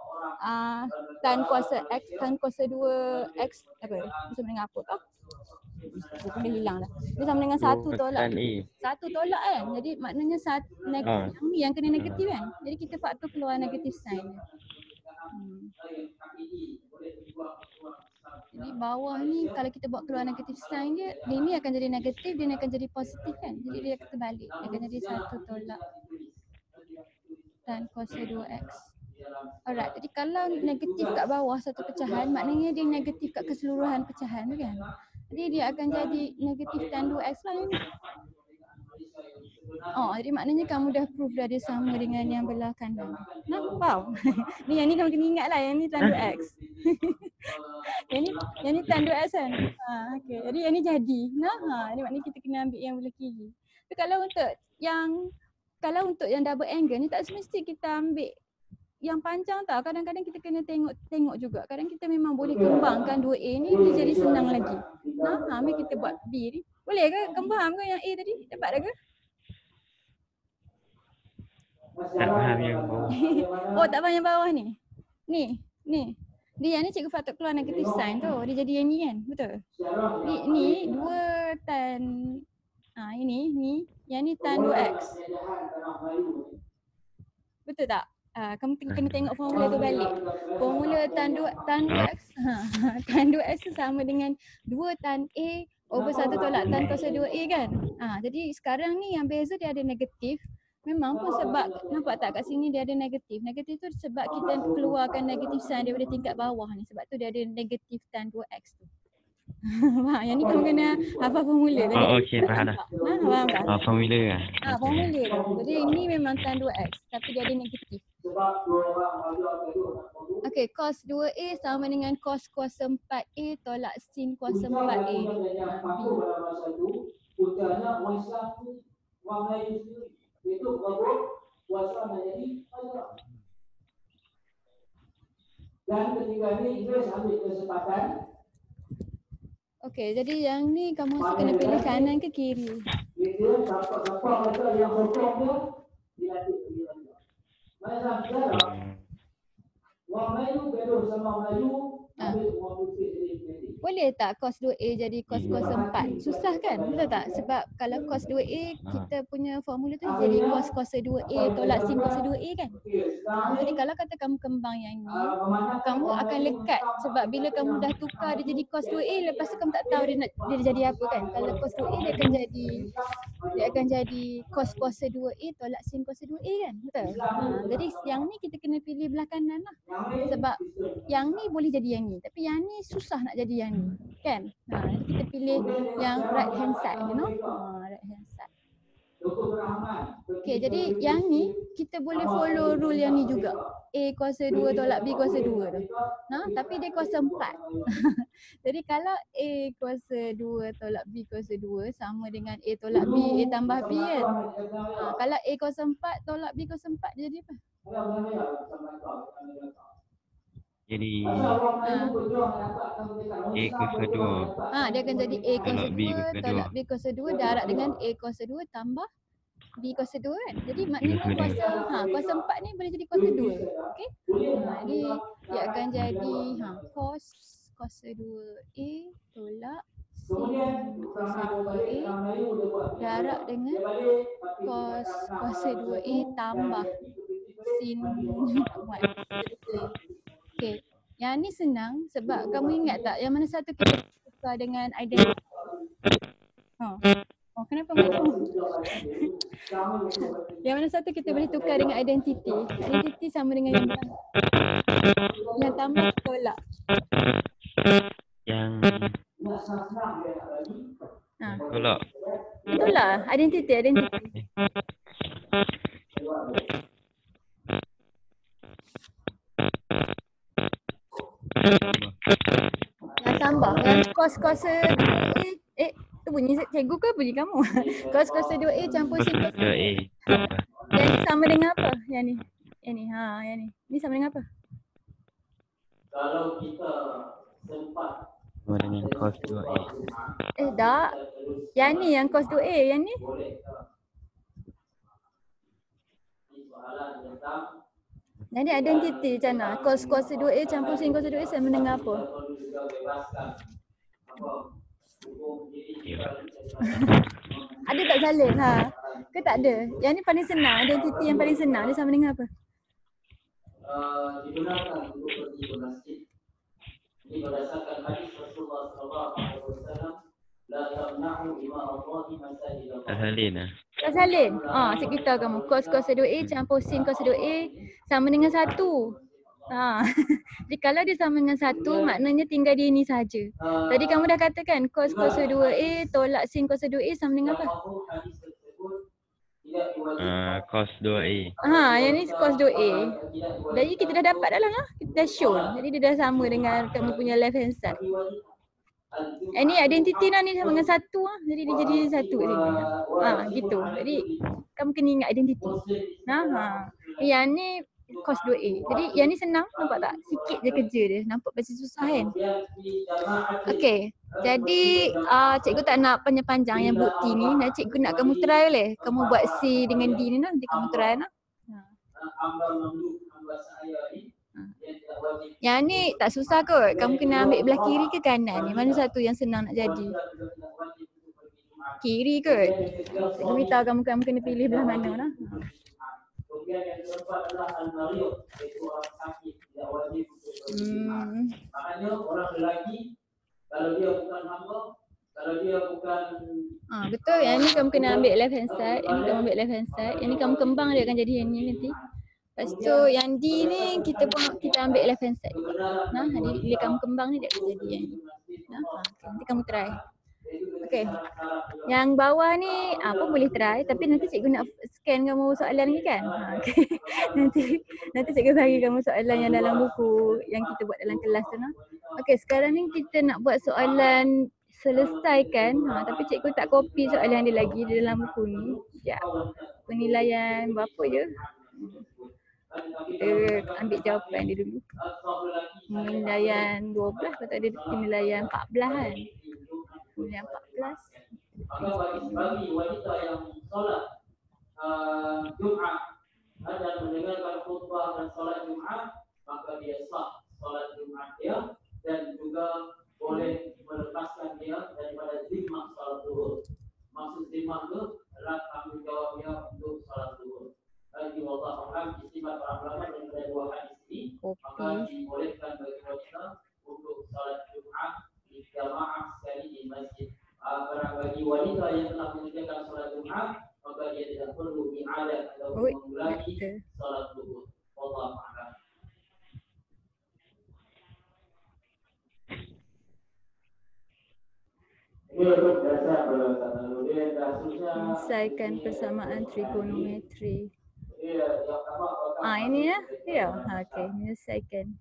tan kuasa x, tan kuasa 2x apa? Dia sama dengan apa? Dia hilang dah. Dia sama dengan 1 tolak. 1 tolak kan? Jadi maknanya yang kena negatif kan? Jadi kita faktor keluar negatif sign dia. Jadi bawah ni kalau kita buat keluar negatif sign dia, ni akan jadi negatif, dia akan jadi positif kan? Jadi dia akan terbalik. Dia akan jadi 1 tolak tan kuasa 2x. Alright, jadi kalau negatif kat bawah satu pecahan, maknanya dia negatif kat keseluruhan pecahan tu kan? Jadi dia akan jadi negatif tan 2x lah ni. Jadi maknanya kamu dah prove dah dia sama dengan yang belah kanan. Wow. Yang ni kamu kena ingat lah, yang ni tan 2x. yang ni tan 2x kan? Okay. Jadi yang ni jadi. Jadi maknanya kita kena ambil yang belah kiri. Tapi kalau untuk yang double angle ni tak semesti kita ambil yang panjang tau. Kadang-kadang kita kena tengok juga. Kadang kita memang boleh kembangkan 2A ni, dia jadi senang lagi. Ambil kita buat B ni. Boleh ke kembang ke yang A tadi? Dapat dah ke? Tak faham yang bawah. Tak faham yang bawah ni? Ni. Dia yang ni cikgu patut keluar negatif sign tu. Dia jadi yang ni kan? Betul? Ni 2 tan ini. Yang ni tan 2x. Betul tak? Kamu kena tengok formula tu balik. Formula tan 2x tan 2x tu sama dengan 2 tan A over 1 tolak tan kuasa 2A kan? Jadi sekarang ni yang beza dia ada negatif. Memang pun sebab, nampak tak kat sini dia ada negatif. Negatif tu sebab kita keluarkan negatif sign daripada tingkat bawah ni. Sebab tu dia ada negatif tan 2x tu. Yang ni kamu kena hafal formula tadi. Okey, faham dah. Faham tak? Formula lah. Formula tu. Jadi ini memang tan 2x tapi dia ada negatif. Okey, cos 2A sama dengan cos kuasa 4A tolak sin kuasa 4A. Dan ketika ni Inggeris ambil kesempatan. Okey, jadi yang ni kamu kena pilih kanan ke kiri. Dia siapa yang sokong dia dilatih. Mana sejarah? Orang Melayu gaduh sama Melayu, ambil orang putih jadi. Boleh tak cos 2A jadi cos kuasa 4? Susah kan? Betul tak? Sebab kalau cos 2A kita punya formula tu jadi cos kuasa 2A tolak sin kuasa 2A kan? Jadi kalau kata kamu kembang yang ni, kamu akan lekat sebab bila kamu dah tukar dia jadi cos 2A, lepas tu kamu tak tahu dia jadi apa kan? Kalau cos 2A dia akan jadi cos kuasa 2A tolak sin kuasa 2A kan? Betul? Jadi yang ni kita kena pilih belah kanan lah. Sebab yang ni boleh jadi yang ni, tapi yang ni susah nak jadi yang ni, kan? Kita pilih yang right hand side, right hand side. Okay, jadi yang ni kita boleh follow rule yang ni juga. A kuasa 2 tolak B kuasa 2 tu. Tapi dia kuasa 4. Jadi kalau A kuasa 2 tolak B kuasa 2 sama dengan A tolak B, A tambah B kan? Kalau A kuasa 4 tolak B kuasa 4 dia jadi apa? Jadi A kuasa 2. Dia akan jadi A kuasa 2 tolak B kuasa 2 darab dengan A kuasa 2 tambah B kuasa 2 kan. Jadi maknanya kuasa 4 ni boleh jadi kuasa 2. Okey. Jadi dia akan jadi cos kuasa 2A tolak sin kuasa 2A darab dengan cos kuasa 2A tambah sin okey. Yang ni senang sebab kamu ingat tak yang mana satu kita tukar dengan identity. Kenapa macam yang mana satu kita boleh tukar dengan identity. Identity sama dengan yang tambah tolak. Yang tolak. Itulah identity. Yang tambah, yang kos kuasa 2A, tu bunyi cikgu ke bunyi kamu? Kos kuasa 2A campur sin kos 2A. yang ni sama dengan apa? Yang ni. Yang ni, yang ni. Ni sama dengan apa? Kalau kita sempat Sama dengan cos 2A. Tak. Yang ni yang kos 2A, yang ni. Jadi identiti macam mana? Kos kuasa 2A campur sin kuasa 2A sama dengan apa? Ada tak salin? Ke tak ada? Yang ni paling senang, identiti yang paling senang. Dia sama dengan apa? Digunakan untuk pergi ke masjid. Ini berdasarkan hadis Rasulullah SAW, la tamna'u ima Allahi masajid Allah. Salin lah. Tak salin? Cik kita kamu. Kos kuasa 2A campur sin kuasa 2A sama dengan 1. Jadi kalau dia sama dengan 1, maknanya tinggal dia ni saja. Tadi kamu dah katakan kos kuasa 2A tolak sin kuasa 2A sama dengan apa? Cos 2A. Yang ni cos 2A. Jadi kita dah dapat dah lah. Kita dah show. Jadi dia dah sama dengan kamu punya left hand side. Ni identiti lah ni sama dengan 1 Jadi dia jadi 1 kat sini. Gitu. Jadi kamu kena ingat identiti. Yang ni cos 2A. Jadi yang ni senang, nampak tak? Sikit je kerja dia. Nampak macam susah kan? Okey. Jadi cikgu tak nak panjang-panjang yang bukti ni. Cikgu nak kamu try boleh? Kamu buat C dengan D ni nanti kamu try lah. Yang ni tak susah kot. Kamu kena ambil belah kiri ke kanan ni? Mana satu yang senang nak jadi? Kiri kot. Cikgu beritahu kamu kena pilih belah mana lah. Kemudian yang keempat adalah al-mariud, iaitu orang sakit, tidak wajib untuk berjemaah. Maknanya orang lelaki, kalau dia bukan hamba, kalau dia bukan betul, yang ni kamu kena ambil left hand side, yang ni kamu ambil left hand side, yang ni kamu kembang dia akan jadi yang ni nanti. Lepas tu yang D ni kita ambil left hand side. Jadi bila kamu kembang ni dia akan jadi yang ni. Nanti kamu try. Okay. Yang bawah ni pun boleh try, tapi nanti cikgu nak scan kamu soalan ni kan. Okay. Nanti cikgu bagi kamu soalan yang dalam buku yang kita buat dalam kelas tu. Okay, sekarang ni kita nak buat soalan selesaikan. Tapi cikgu tak copy soalan dia lagi di dalam buku ni. Sekejap. Penilaian berapa je? Kita ambil jawapan dia dulu. Penilaian 12, lepas tu ada penilaian 14 kan. Penilaian 14. Maka bagi wanita yang solat Jumaat dan mendengarkan khutbah dan solat Jumaat, maka dia sah solat Jumaat dia dan juga boleh melepaskan dia daripada zimmah solat zuhur. Maksud zimmah itu adalah tanggungjawabnya untuk solat zuhur. Bagi wallahu a'lam istimewa para ulama daripada dua hadis ini, maka dibolehkan bagi wanita untuk solat Jumaat di jamaah sekali di masjid. Bagi wanita yang telah mengerjakan solat Jumaat, maka dia tidak perlu i'adah atau mengulangi solat zuhur. Wallahu a'lam. Selesaikan persamaan trigonometri. Ini ya? Ya. Okey, menyelesaikan.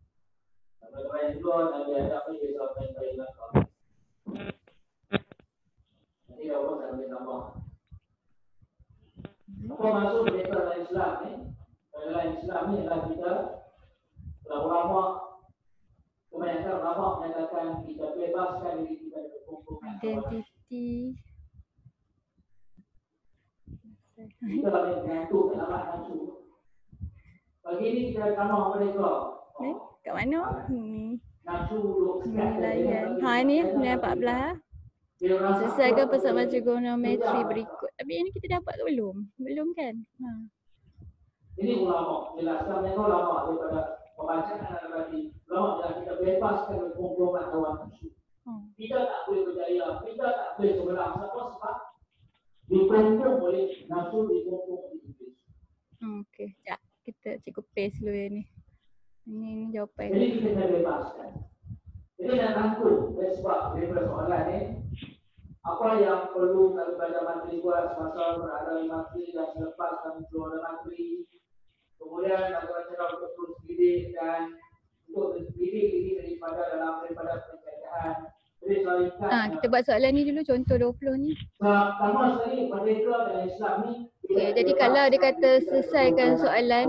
Apa maksud mereka dalam Islam ni? Dalam Islam ni adalah kita ulama, kebanyakan ulama menyatakan kita bebaskan diri kita dari hukuman identiti. Kita boleh mengatur dalam nafsu. Pagi ni kita tanah mereka. Kat mana? Nafsu penilaian. Ini penilaian 14. Selesaikan persamaan trigonometri berikut. Tapi ini kita dapat ke belum? Belum kan? Ini ulama. Jelaskan mereka ulama daripada pembacaan analogi. Ulama adalah kita bebaskan dari kumpulan hawa nafsu. Kita tak boleh berjaya. Kita tak boleh sebelah. Sebab dikumpul oleh nafsu, dikumpul oleh iblis. Okey. Sekejap. Kita cikgu paste dulu yang ni. Ini jawapan. Jadi kita kena bebaskan. Jadi nak rangkum sebab daripada soalan ni, apa yang perlu kalau belajar materi buat semasa berada di materi dan selepas kami keluar dari materi, kemudian bagaimana cara untuk terus didik dan untuk didik diri daripada Kita buat soalan ni dulu, contoh 20 ni. Okay, jadi kalau dia kata selesaikan soalan,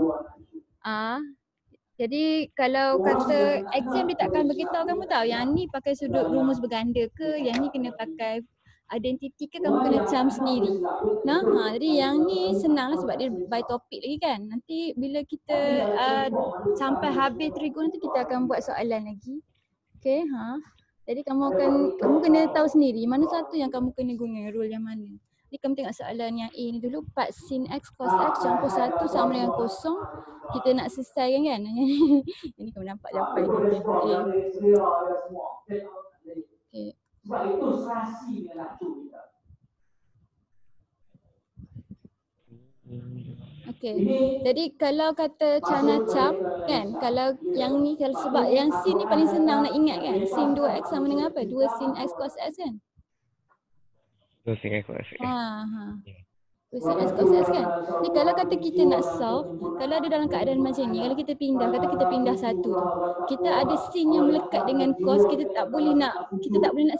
jadi kalau kata exam dia takkan beritahu kamu tahu yang ni pakai sudut rumus berganda ke, yang ni kena pakai identiti ke, kamu kena cam sendiri. Jadi yang ni senang lah sebab dia by topik lagi kan. Nanti bila kita sampai habis trigo nanti kita akan buat soalan lagi. Okay, jadi kamu kena tahu sendiri mana satu yang kamu kena guna, rule yang mana. Jadi kamu tengok soalan yang A ni dulu, 4 sin X cos X campur 1 sama dengan kosong. Kita nak selesaikan kan. Ini kamu nampak jawapan ni. Okay. Sebab itu serasi dengan nafsu kita. Okay. Jadi kalau kata Chana Chap kan, kalau yang ni sebab yang sin ni paling senang nak ingat kan. Sin 2x sama dengan apa? 2 sin X cos X kan? 2 sin X cos X. 2 sin X cos X kan? Jadi kalau kata kita nak solve, kalau ada dalam keadaan macam ni, kalau kita pindah, kata kita pindah satu tu, kita ada sin yang melekat dengan cos, kita tak boleh nak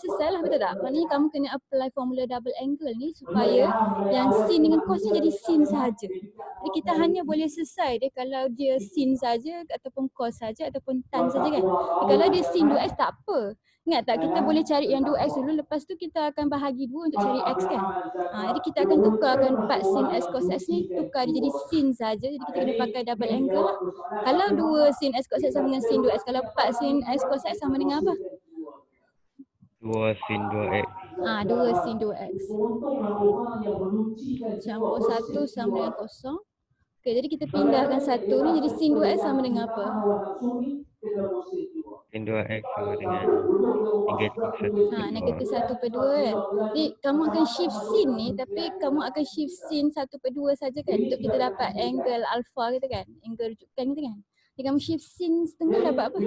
selesai lah, betul tak? Maknanya kamu kena apply formula double angle ni supaya yang sin dengan cos ni jadi sin saja. Jadi kita hanya boleh selesai dia kalau dia sin saja ataupun cos saja ataupun tan saja kan. Kalau dia sin 2x tak apa. Ingat tak, kita boleh cari yang 2x dulu, lepas tu kita akan bahagi 2 untuk cari x kan. Jadi kita akan tukarkan 4 sin x cos x ni, tukar dia jadi sin saja. Jadi kita kena pakai double angle lah. Kalau 2 sin x cos x sama dengan sin 2x, kalau 4 sin x cos x sama dengan apa? 2 sin 2x. 2 sin 2x. Campur 1 sama dengan kosong. Okay, jadi kita pindahkan 1 ni jadi sin 2x sama dengan apa? Sin 2x sama dengan negatif 1/2 kan. Jadi kamu akan shift sin ni, tapi kamu akan shift sin 1/2 saja kan untuk kita dapat angle alpha kita kan, angle rujukan kita kan. Jadi kamu shift sin setengah dapat apa?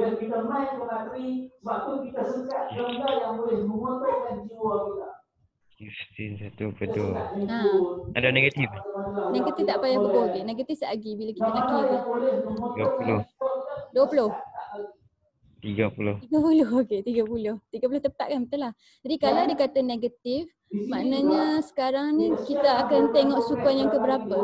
Shift sin 1/2. Ada negatif? Negatif tak payah bergol lagi. Negatif sekali bila kita nak kira. 20. 30. Okey, 30. 30 tepat kan, betul lah. Jadi kalau dia kata negatif, maknanya sekarang ni kita akan tengok sukan yang keberapa.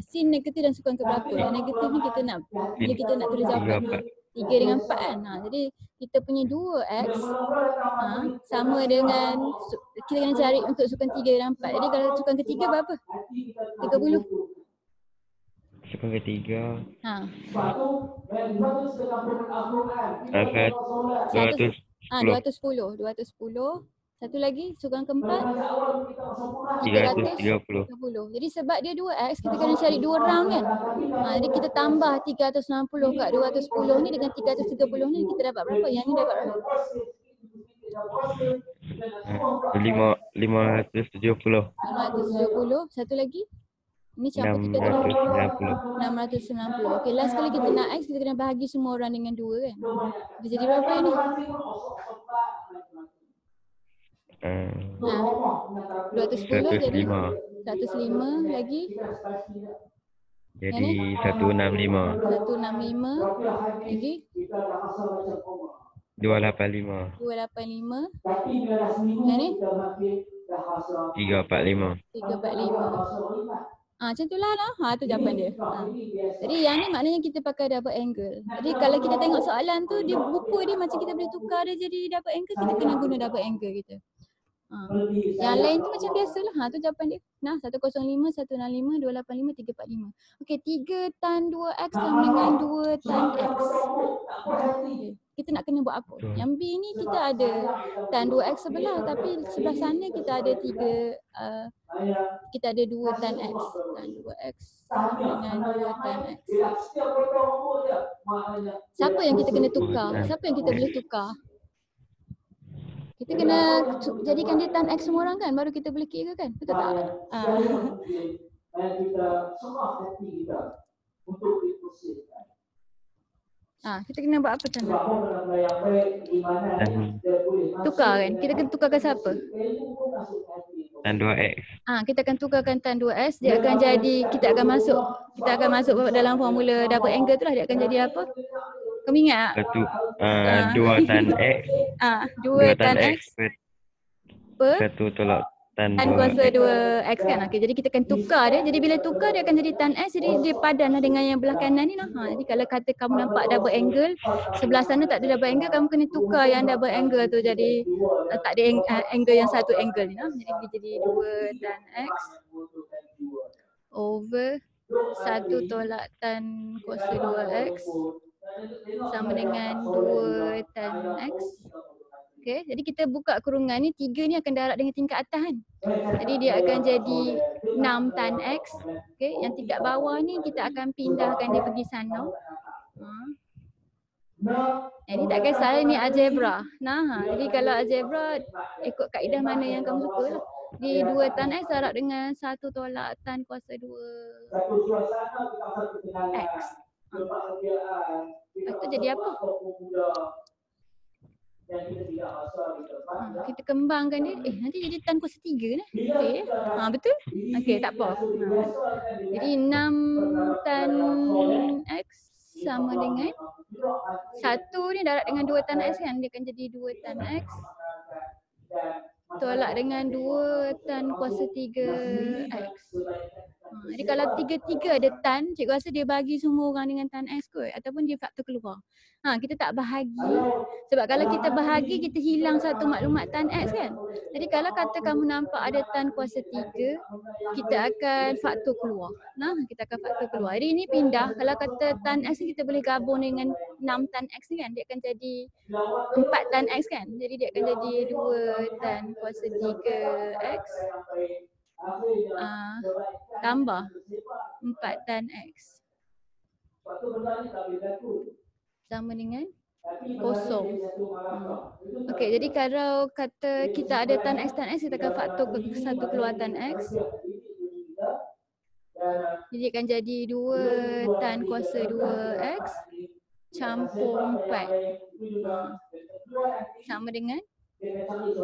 Sin negatif dan sukan keberapa. Yang negatif ni kita nak, bila kita nak tulis jawapan 3 dengan 4 kan. Jadi kita punya 2x sama dengan, kita kena cari untuk sukan 3 dan 4. Jadi kalau sukan ketiga berapa? 30. Sukan ketiga. 210. 210. Satu lagi, sukan keempat 330. Jadi sebab dia 2x, kita kena cari 2 round kan. Jadi kita tambah 360 kat 210 ni dengan 330 ni, kita dapat berapa? Yang ni dapat berapa? 570. Satu lagi. Ini campur 690. Okey, last kali kita nak x, kita kena bahagi semua orang dengan 2 kan. Dia jadi berapa ni? 210 jadi 105 lagi. Jadi 165. 165 lagi 285. 285. Yang ni 345. 345. Macam tu lah. Tu jawapan dia. Jadi yang ni maknanya kita pakai double angle. Jadi kalau kita tengok soalan tu, dia buku dia macam kita boleh tukar dia jadi double angle, kita kena guna double angle kita. Yang lain tu macam biasalah. Tu jawapan dia. 105, 165, 285, 345. Okey, 3 tan 2x sama dengan 2 tan x. Okay. Kita nak kena buat apa? Yang B ni kita ada tan 2x sebelah, tapi sebelah sana kita ada 2 tan x. Tan 2x sama dengan 2 tan x. Siapa yang kita kena tukar? Siapa yang kita boleh tukar? Kita kena jadikan dia tan x semua orang kan, baru kita boleh kira kan? Betul tak? Kita kena buat apa macam mana? Tukar kan? Kita kena tukarkan siapa? Tan 2x. Kita akan tukarkan tan 2x, dia akan jadi, kita akan masuk dalam formula double angle tu lah, dia akan jadi apa? Kamu ingat? Satu, Ah. 2 tan X. 2 2 tan tan X X per per 1 tolak tan tan 2 kuasa X. 2X kan. Okey, jadi kita akan tukar dia. Jadi bila tukar dia akan jadi tan X. Jadi dia padanlah dengan yang belah kanan ni lah. Jadi kalau kata kamu nampak double angle, sebelah sana tak ada double angle, kamu kena tukar yang double angle tu jadi tak ada angle yang satu angle ni lah. Jadi dia jadi 2 tan X over 1 tolak tan kuasa 2X sama dengan 2 tan X. Okey, jadi kita buka kurungan ni, 3 ni akan darab dengan tingkat atas kan. Jadi dia akan jadi 6 tan X. Okey, yang tingkat bawah ni kita akan pindahkan dia pergi sana. Ini tak kisah ni algebra. Jadi kalau algebra ikut kaedah mana yang kamu suka lah. Di 2 tan X darab dengan 1 tolak tan kuasa 2 X. Lepas tu jadi apa? Kita kembangkan dia. Nanti jadi tan kuasa 3 ni. Betul ya? Betul? Okey, tak apa. Jadi 6 tan X sama dengan 1 ni darab dengan 2 tan X kan. Dia akan jadi 2 tan X tolak dengan 2 tan kuasa 3X. Jadi kalau 3 ada tan, cikgu rasa dia bagi semua orang dengan tan X kot. Ataupun dia faktor keluar. Kita tak bahagi. Sebab kalau kita bahagi, kita hilang satu maklumat tan X kan. Jadi kalau kata kamu nampak ada tan kuasa 3, kita akan faktor keluar. Kita akan faktor keluar. Jadi ini pindah. Kalau kata tan X ni kita boleh gabung dengan 6 tan X ni kan. Dia akan jadi 4 tan X kan. Jadi dia akan jadi 2 tan kuasa 3X. Tambah 4 tan X sama dengan kosong. Okey, jadi kalau kata kita ada tan X, kita akan faktor ke satu keluar tan X. Jadi akan jadi 2 tan kuasa 2X campur 4 sama dengan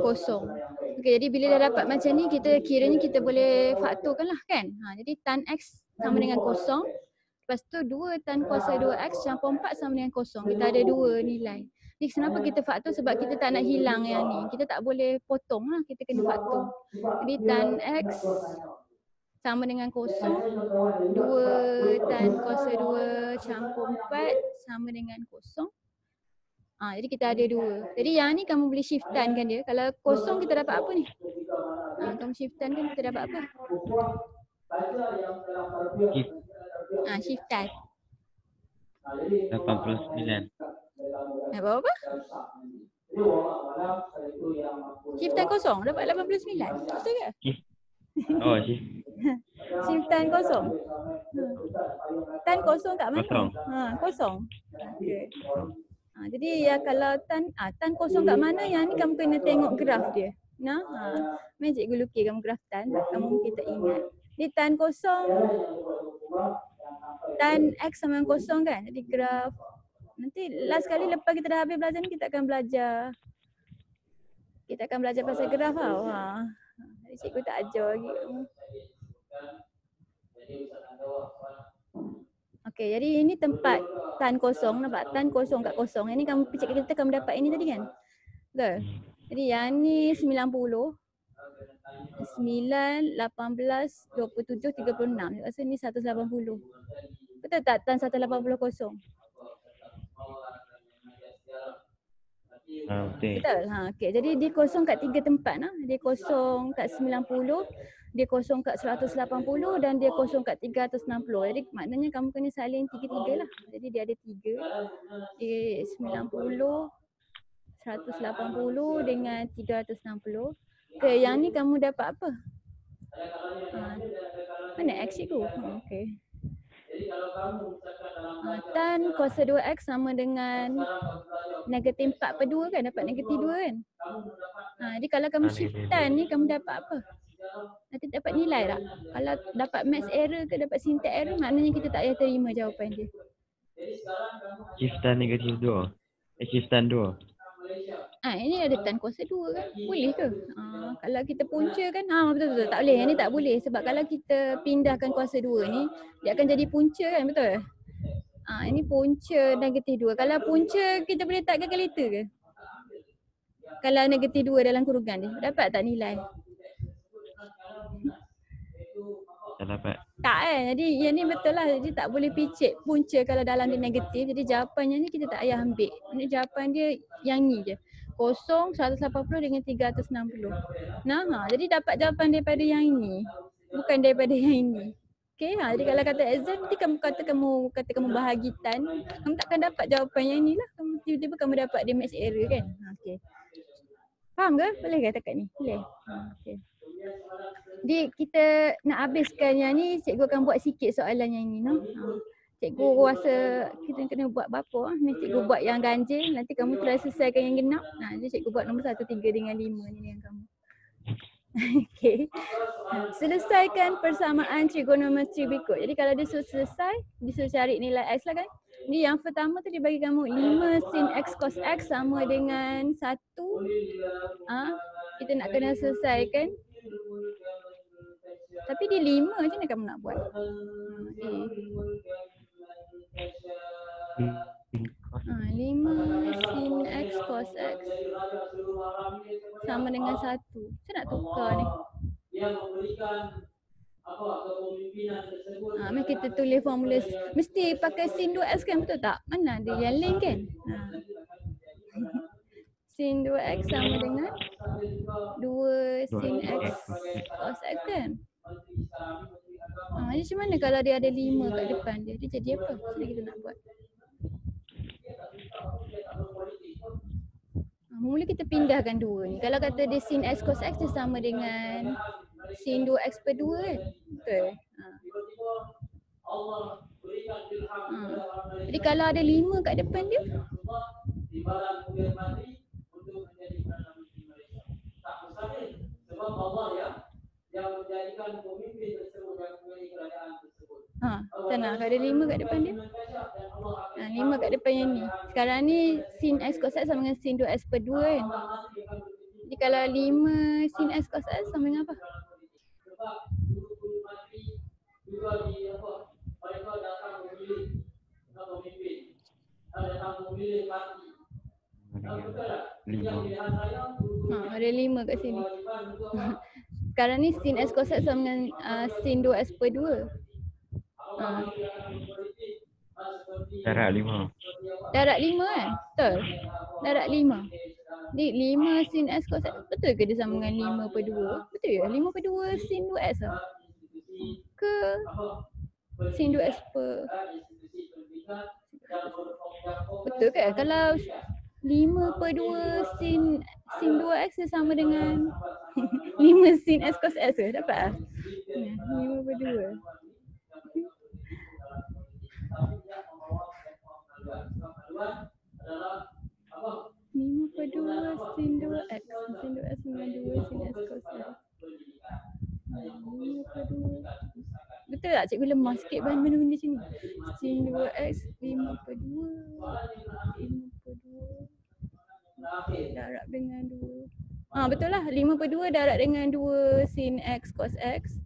kosong. Okey, jadi bila dah dapat macam ni, kita kiranya kita boleh faktorkan lah kan. Jadi tan X sama dengan kosong. Lepas tu 2 tan kuasa 2X campur 4 sama dengan kosong. Kita ada 2 nilai. Jadi kenapa kita faktor? Sebab kita tak nak hilang yang ni. Kita tak boleh potong lah. Kita kena faktor. Jadi tan X sama dengan kosong. 2 tan kuasa 2 campur 4 sama dengan kosong. Jadi kita ada 2. Jadi yang ni kamu boleh shiftan kan dia. Kalau kosong kita dapat apa ni? Kamu shiftan kan kita dapat apa? Shiftan. 89. Dapat apa? Shiftan kosong dapat 89. Betul ke? Oh, shift. Shiftan kosong. Tan kosong kat mana? Kosong. Kosong. Okey. Jadi ya kalau tan kosong kat mana, yang ni kamu kena tengok graf dia. Main cikgu lukis kamu graf tan, kamu mungkin tak ingat. Di tan kosong, tan X sama dengan kosong kan. Jadi graf, nanti last kali lepas kita dah habis belajar ni kita akan belajar pasal graf tau. Jadi cikgu tak ajar lagi kamu. Okey, jadi ini tempat tan kosong, nampak tan kosong kat kosong. Yang ni kamu picit kita kamu dapat ini tadi kan? Betul? Jadi yang ni 90, 9, 18, 27, 36. Rasa ni 180. Betul tak tan 180 kosong? Betul. Okey. Jadi dia kosong kat 3 tempat nah. Dia kosong kat 90, dia kosong kat 180 dan dia kosong kat 360. Jadi maknanya kamu kena salin 3-3 lah. Jadi dia ada 3. Dia 90, 180 dengan 360. Okey, yang ni kamu dapat apa? Mana X cikgu? Okey. Tan kuasa 2X sama dengan negatif 4 per 2 kan? Dapat negatif 2 kan? Jadi kalau kamu shiftan ni, kamu dapat apa? Nanti dapat nilai tak? Kalau dapat max error ke dapat syntax error, maknanya kita tak payah terima jawapan dia. Shiftan negatif 2. Shiftan 2. Ini ada tan kuasa 2 kan? Boleh ke? Kalau kita punca kan? Betul-betul. Tak boleh. Yang ni tak boleh. Sebab kalau kita pindahkan kuasa 2 ni, dia akan jadi punca kan? Betul? Ini punca -2. Kalau punca kita boleh letakkan kalkulator ke? Kalau -2 dalam kurungan dia, dapat tak nilai? Tak dapat. Tak jadi yang ni betul lah. Jadi tak boleh picit punca kalau dalam dia negatif. Jadi jawapannya ni kita tak payah ambil. Ini jawapan dia yang ni je. 0, 180 dengan 360. Nah, jadi dapat jawapan daripada yang ini. Bukan daripada yang ini. Okay, jadi kalau kata exam, nanti kamu kamu bahagikan, kamu takkan dapat jawapan yang ni lah. Kamu tiba-tiba kamu dapat dia match error kan. Okay. Faham ke? Boleh ke takat ni? Boleh. Okay. Jadi kita nak habiskan yang ni, cikgu akan buat sikit soalan yang ni. No? Cikgu rasa kita kena buat berapa? Ni cikgu buat yang ganjil, nanti kamu try selesaikan yang genap. Jadi cikgu buat nombor 1, 3 dengan 5 ni dengan kamu. Okay. Selesaikan persamaan trigonometri berikut. Jadi kalau dia suruh selesai, dia suruh cari nilai X lah kan. Jadi yang pertama tu dia bagi kamu 5 sin X cos X sama dengan 1. Kita nak kena selesaikan. Tapi dia 5 macam mana kamu nak buat? Okay. 5 sin X cos X sama dengan 1. Saya nak tukar ni. Mari kita tulis formula. Mesti pakai sin 2X kan, betul tak? Mana ada yang lain kan? Sin 2X sama dengan 2 sin X cos X kan? Jadi macam mana kalau dia ada 5 kat depan dia? Dia jadi apa? Jadi kita nak buat. Mula kita pindahkan 2 ni. Kalau kata dia sin X cos X dia sama dengan sin 2X per 2 kan? Betul? Jadi kalau ada 5 kat depan dia, tenang, kalau ada 5 kat depan dia. 5 kat depan yang ni. Sekarang ni sin X cos X sama dengan sin 2X per 2 kan? Jadi kalau 5 sin X cos X sama dengan apa? Ada 5 kat sini. Sekarang ni sin X cos X sama dengan sin 2X per 2. Darab 5. Darab 5 kan? Betul? Darab 5. Jadi 5 sin X cos X, betul ke dia sama dengan 5 per 2? Betul ya? 5 per 2 sin 2X lah. Ke sin 2X per... Betul ke? Kalau 5 per 2 sin 2X dia sama dengan 5 sin X cos X ke? Dapat lah? 5 per 2. 5 per 2 sin 2X. Sin 2X dengan 2 sin X cos X. 5 per 2. Betul tak cikgu lemah sikit benda-benda macam ni? Sin 2X 5 per 2. 5 per 2. Darab dengan 2. Betul lah. 5 per 2 darab dengan 2 sin X cos X.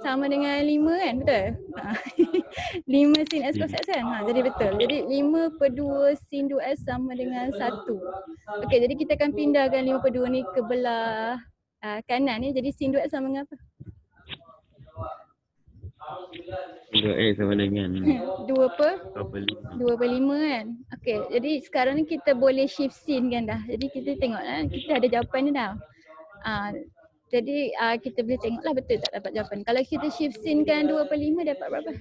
Sama dengan 5 kan? Betul? 5 sin X cos X kan? Jadi betul. Jadi 5 per 2 sin 2X sama dengan 1. Okey, jadi kita akan pindahkan 5 per 2 ni ke belah kanan ni. Jadi sin 2X sama dengan apa? 2X sama dengan 2 per 5 kan? Okey, jadi sekarang ni kita boleh shift sin kan dah. Jadi kita tengok lah, kita ada jawapan ni dah. Jadi kita boleh tengoklah betul tak dapat jawapan. Kalau kita shift sin kan 2 per 5 dapat berapa?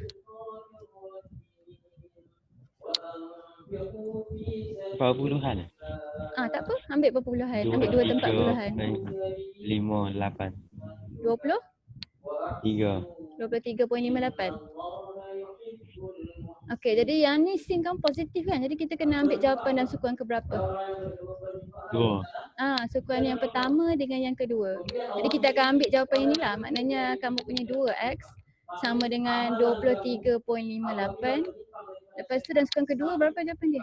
Perpuluhan. Tak apa, ambil perpuluhan. Ambil 2 tempat puluhan. 5, 8. 20? 3. 23.58. Okey, jadi yang ni sin kan positif kan? Jadi kita kena ambil jawapan dalam sukuan keberapa? 2. Sukuan yang pertama dengan yang kedua. Jadi kita akan ambil jawapan ini lah. Maknanya kamu punya 2X sama dengan 23.58. Lepas tu dalam sukuan kedua berapa jawapan dia?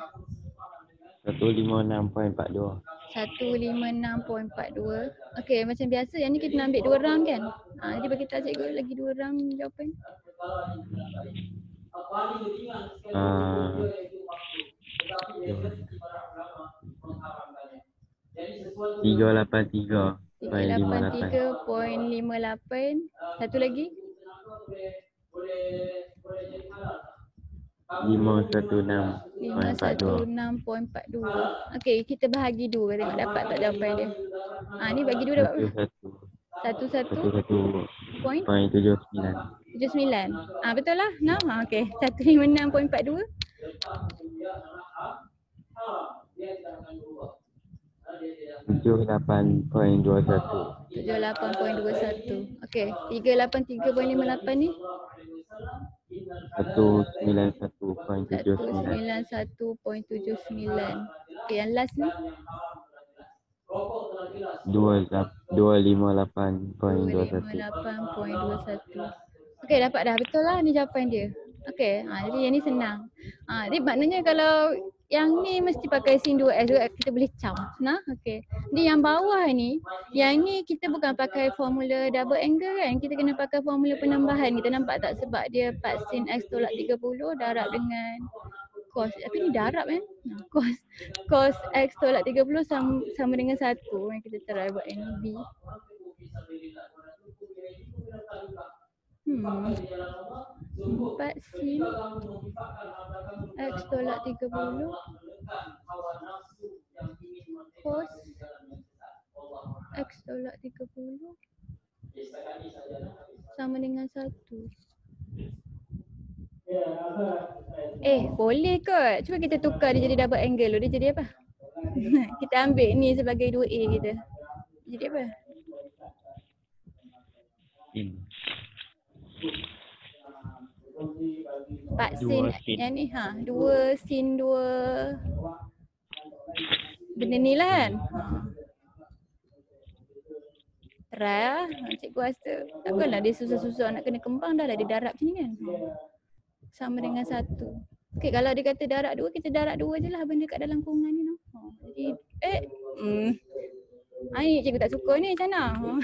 156.42. 156.42. Okey, macam biasa yang ni kita nak ambil 2 round kan? Jadi bagi tahu cikgu lagi 2 round jawapan. paling ringan sekali Ah. dia iaitu makruh. Tetapi biasanya para ulama mengharamkannya. Jadi sesuatu 383.58. 383.58. Satu lagi. boleh jadi halal. 516.42. 516.42. Okey, kita bahagi dua tengok dapat tak jawapan dia. Ni bagi dua dapat berapa? 11.79. 79. Betul lah. Nah, okey. 156.42. 78.21. 78.21. Okey, 383.58 ni 191.79. 191.79. Okey, yang last ni 258.21. 258.21. Okey, dapat dah. Betul lah ni jawapan dia. Okey, jadi yang ni senang. Jadi maknanya kalau yang ni mesti pakai sin 2S juga, kita boleh cam. Nah, okey. Jadi yang bawah ni, yang ni kita bukan pakai formula double angle kan. Kita kena pakai formula penambahan. Kita nampak tak sebab dia 4 sin X tolak 30 darab dengan cos. Tapi ni darab kan? Cos X tolak 30 sama dengan 1. Kita try buat yang ni B. 4 sin X tolak 30 cos X tolak 30 sama dengan 1. Boleh kot. Cuba kita tukar dia jadi double angle. Dia jadi apa? Kita ambil ni sebagai 2A kita. Jadi apa? Sin. 4 sin yang ni 2 sin 2 benda ni lah kan. Try lah. Cikgu rasa takkanlah dia susah-susah nak kena kembang, dah lah dia darab macam ni kan. Sama dengan 1. Okey, kalau dia kata darab 2, kita darab 2 je lah benda kat dalam kurungan ni. Jadi ni cikgu tak suka ni macam mana.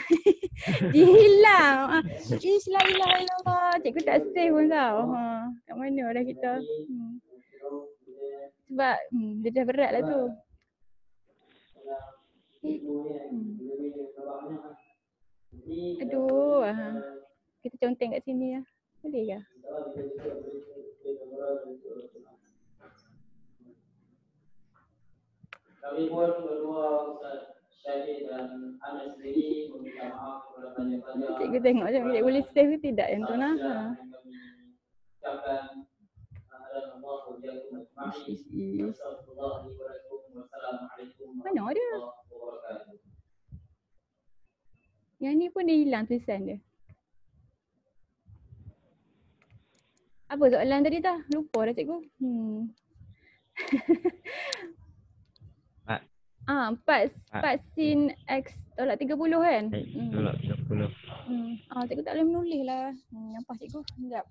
Dia hilang. Ilah. Cikgu tak save pun tau. Kat mana dah kita. Sebab dia dah berat lah tu. Aduh. Kita conteng kat sini lah. Boleh ke? Kami pun berdua Ustaz Syahid dan Anas sendiri meminta maaf kepada pelajar-pelajar. Cikgu tengok je dia boleh save ke tidak yang tu nah. Ucapkan alhamdulillah wa jazakum ajma'in. Wassalamualaikum Mana dia? Yang ni pun dia hilang tulisan dia. Apa soalan tadi dah? Lupa dah cikgu. 4 sin X tolak 30 kan? Tolak 30. Cikgu tak boleh menulis lah. Nampak cikgu? Sekejap.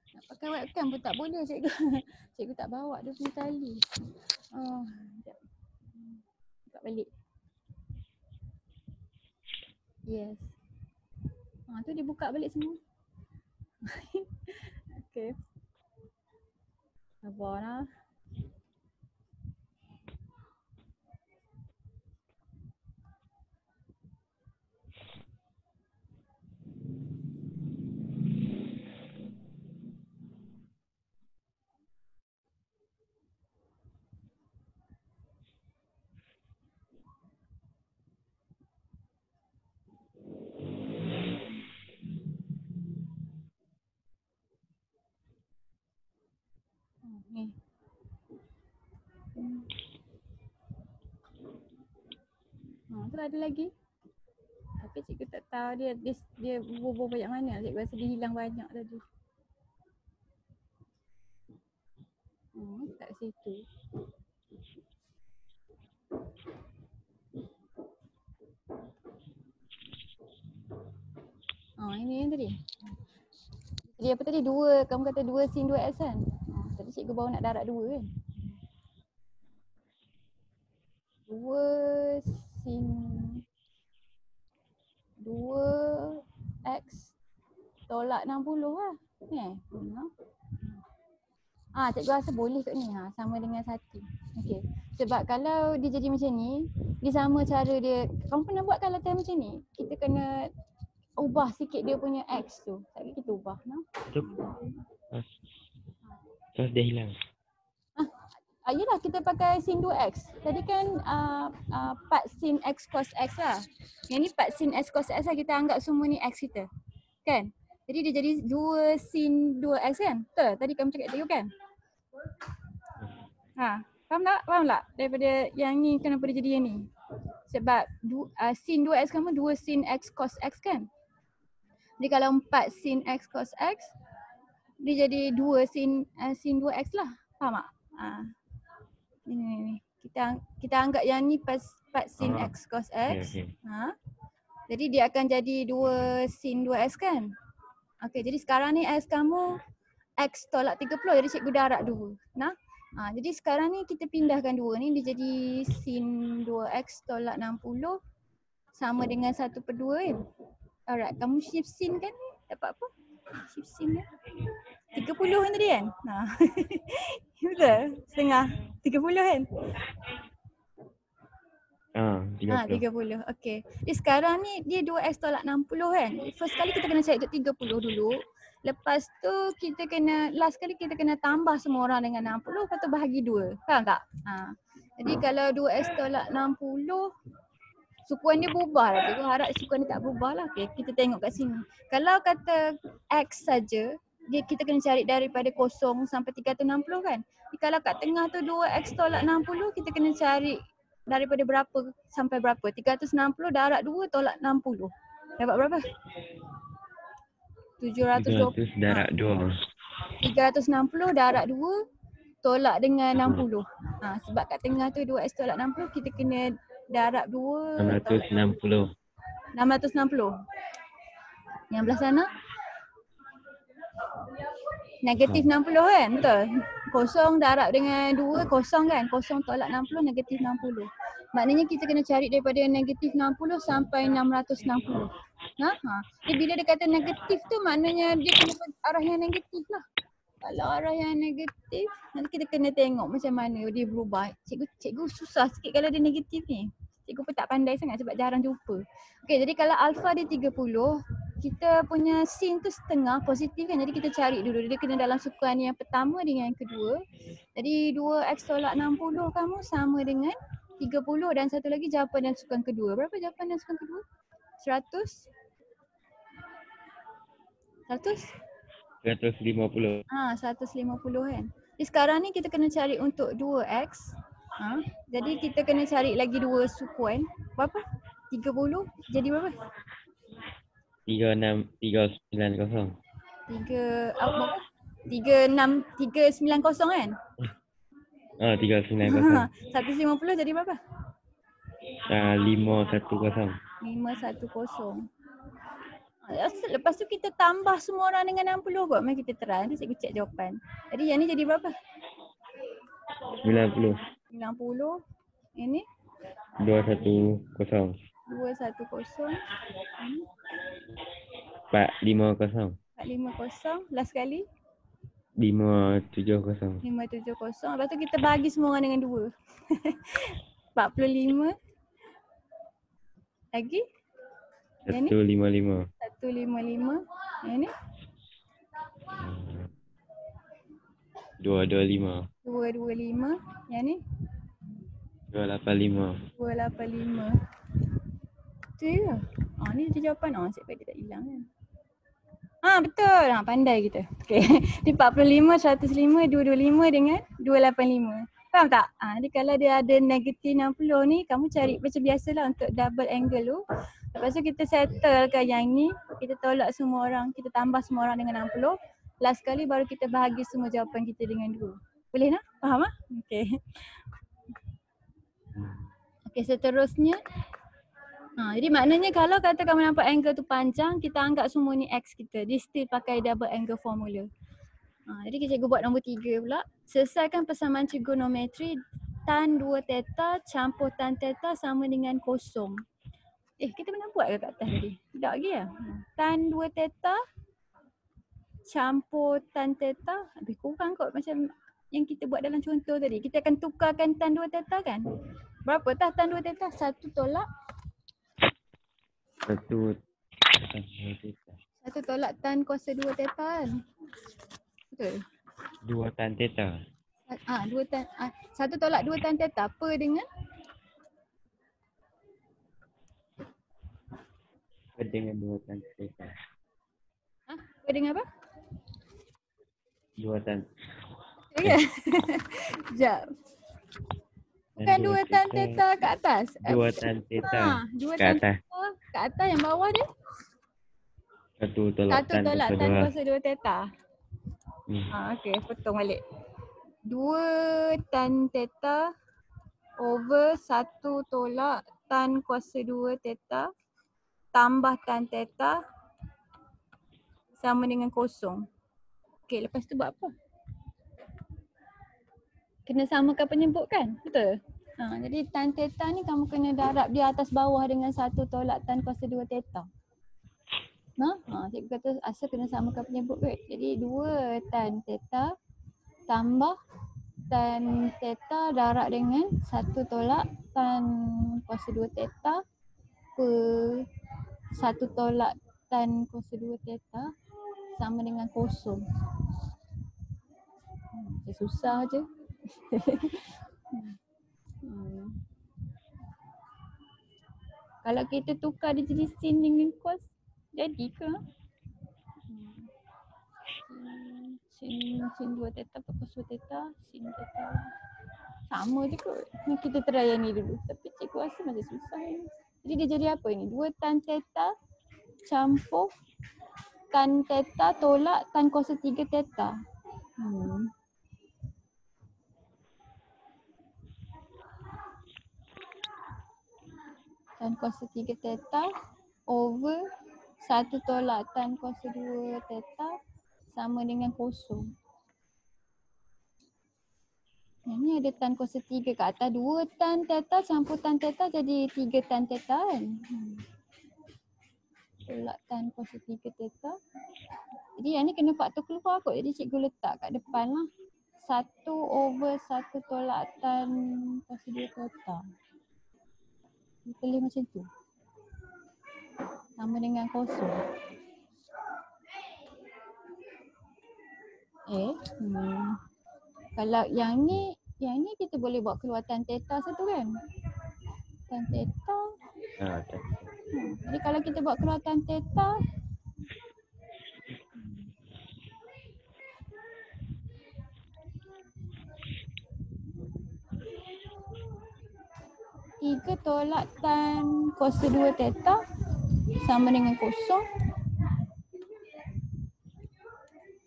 Nak pakai webcam pun tak boleh cikgu. Cikgu tak bawa dia punya tali. Sekejap. Buka balik. Yes. Tu dia buka balik semua. Okay. Sabar lah. Ni. Tu ada lagi. Tapi cikgu tak tahu dia bubuh banyak mana. Cikgu rasa dia hilang banyak tadi. Kat situ. Ini yang tadi. Jadi apa tadi? 2, kamu kata 2 sin 2S kan? Tadi cikgu cikgu baru nak darab 2 kan. 2 sin 2x tolak 60 lah. Cikgu rasa boleh kat ni. Sama dengan 1. Okey. Sebab kalau dia jadi macam ni, dia sama cara dia. Kamu pernah buat kalau time macam ni? Kita kena ubah sikit dia punya x tu. Tak kita ubah. Terus dia hilang. Yelah kita pakai sin 2x. Tadi kan part sin x cos x lah. Yang ni part sin x cos x lah. Kita anggap semua ni x kita. Kan? Jadi dia jadi 2 sin 2x kan? Betul? Tadi kamu cakap tadi kan? Faham tak? Faham tak? Daripada yang ni kenapa dia jadi yang ni? Sebab sin 2x kamu 2 sin x cos x kan? Jadi kalau 4 sin x cos x, dia jadi 2 sin 2x lah. Faham tak? Ni. Kita anggap yang ni part sin x cos x. Okay. Jadi dia akan jadi 2 sin 2x kan? Okey, jadi sekarang ni x kamu x tolak 30, jadi cikgu darab 2. Jadi sekarang ni kita pindahkan 2 ni, dia jadi sin 2x tolak 60 sama dengan 1/2 kan? Alright, kamu shift sin kan? Dapat apa? Shift sin kan? 30 kan tadi kan? Betul? Setengah 30 kan? 30. Okey. Jadi sekarang ni dia 2x tolak 60 kan? First kali kita kena cari untuk 30 dulu. Lepas tu last kali kita kena tambah semua orang dengan 60, lepas tu bahagi 2. Faham tak? Jadi kalau 2x tolak 60, sukuan dia berubah lah. Cikgu harap sukuan dia tak berubah lah. Okay, kita tengok kat sini. Kalau kata x saja, kita kena cari daripada 0 sampai 360 kan? Jadi kalau kat tengah tu 2x tolak 60, kita kena cari daripada berapa sampai berapa. 360 darab 2 tolak 60. Dapat berapa? 720 darab 2. 360 darab 2 tolak dengan 60. Sebab kat tengah tu 2x tolak 60, kita kena darab 2 660. 660. Yang belah sana negatif 60 kan? Betul? 0 darab dengan 2, 0 kan? 0 tolak 60, negatif 60. Maknanya kita kena cari daripada negatif 60 sampai 660. Jadi bila dia kata negatif tu maknanya dia kena arah yang negatif lah. Kalau arah yang negatif, nanti kita kena tengok macam mana dia berubah. Cikgu susah sikit kalau dia negatif ni. Cikgu pun tak pandai sangat sebab jarang jumpa. Okey, jadi kalau alpha dia 30, kita punya sin tu setengah positif kan. Jadi kita cari dulu. Dia kena dalam sukuan yang pertama dengan yang kedua. Jadi 2x tolak 60 kamu sama dengan 30 dan satu lagi jawapan dan sukuan kedua. Berapa jawapan dan sukuan kedua? 100? 150. 150 kan. Jadi sekarang ni kita kena cari untuk 2x. Jadi kita kena cari lagi 2 sukuan. Berapa? 30 jadi berapa? 390. 390 kan? 390. 150 jadi berapa? 510. 510. Lepas tu kita tambah semua orang dengan 60 kot. Mari kita try. Nanti cikgu cek jawapan. Jadi yang ni jadi berapa? 90. Ini? 210. 210. 450. 450. Last kali? 570. 570. Lepas tu kita bagi semua orang dengan 2. 45. Lagi? 155. 155. Yang ni? 225. 225. Yang ni? 285. 285. Tu je. Ni dia jawapan. Cik dia tak hilang kan. Betul. Pandai kita. Okay. Di 45, 105, 225 dengan 285. Faham tak? Jadi kalau dia ada negatif 60 ni, kamu cari macam biasalah untuk double angle tu. Lepas tu kita settlekan yang ni, kita tolak semua orang, kita tambah semua orang dengan 60. Last kali baru kita bahagi semua jawapan kita dengan 2. Boleh nak? Faham tak? Okay. Okay, seterusnya. Jadi maknanya kalau kata kamu nampak angle tu panjang, kita anggap semua ni x kita. Dia still pakai double angle formula. Jadi cikgu buat nombor 3 pula. Selesaikan persamaan trigonometri tan 2 theta campur tan theta sama dengan kosong. Kita pernah buat ke kat atas tadi? Tidak lagi ya? Tan 2 theta campur tan theta. Lebih kurang kot macam yang kita buat dalam contoh tadi. Kita akan tukarkan tan 2 theta kan? Berapa tah tan 2 theta? 1 tolak 1 tan kuasa 2 theta kan? Betul? 2 tan theta. 1 tolak 2 tan theta apa dengan? Dengan 2 tan theta. Apa dengan apa? 2 tan. Okay. Sekejap. Bukan 2 tan theta kat atas. 2 tan theta 2 ke tan atas. theta kat atas yang bawah dia. 1 tolak 1 tolak tan kuasa kuasa 2 theta. 2. Okey, potong balik. 2 tan theta over 1 tolak tan kuasa 2 theta tambah tan theta sama dengan kosong. Okey, lepas tu buat apa? Kena samakan penyebut kan? Betul? Jadi tan theta ni kamu kena darab dia atas bawah dengan 1 tolak tan kuasa 2 theta. Cikgu kata asal kena samakan penyebut kot. Jadi 2 tan theta tambah tan theta darab dengan 1 tolak tan kuasa 2 theta per 1 tolak tan kuasa 2 theta sama dengan kosong. Susah je. Kalau kita tukar dia jadi sin dengan cos, jadi ke? Sin 2 theta per cos 2 theta, sin theta. Sama je kot. Kita try yang ni dulu. Tapi cikgu rasa macam susah ni. Jadi dia jadi apa ni? 2 tan theta campur tan theta tolak tan kuasa 3 theta. Tan kuasa 3 theta over 1 tolak tan kuasa 2 theta sama dengan kosong. Yang ni ada tan kuasa 3 kat atas. 2 tan theta campur tan theta jadi 3 tan theta kan. Tolak tan kuasa 3 theta. Jadi yang ni kena faktor keluar kot. Jadi cikgu letak kat depan lah. 1 over 1 tolak tan kuasa 2 theta. Tulis macam tu. Sama dengan kosong. Kalau yang ni kita boleh buat keluar tan theta satu kan? Tan theta. Jadi kalau kita buat keluar tan theta, tiga tolak tan kuasa 2 theta sama dengan kosong.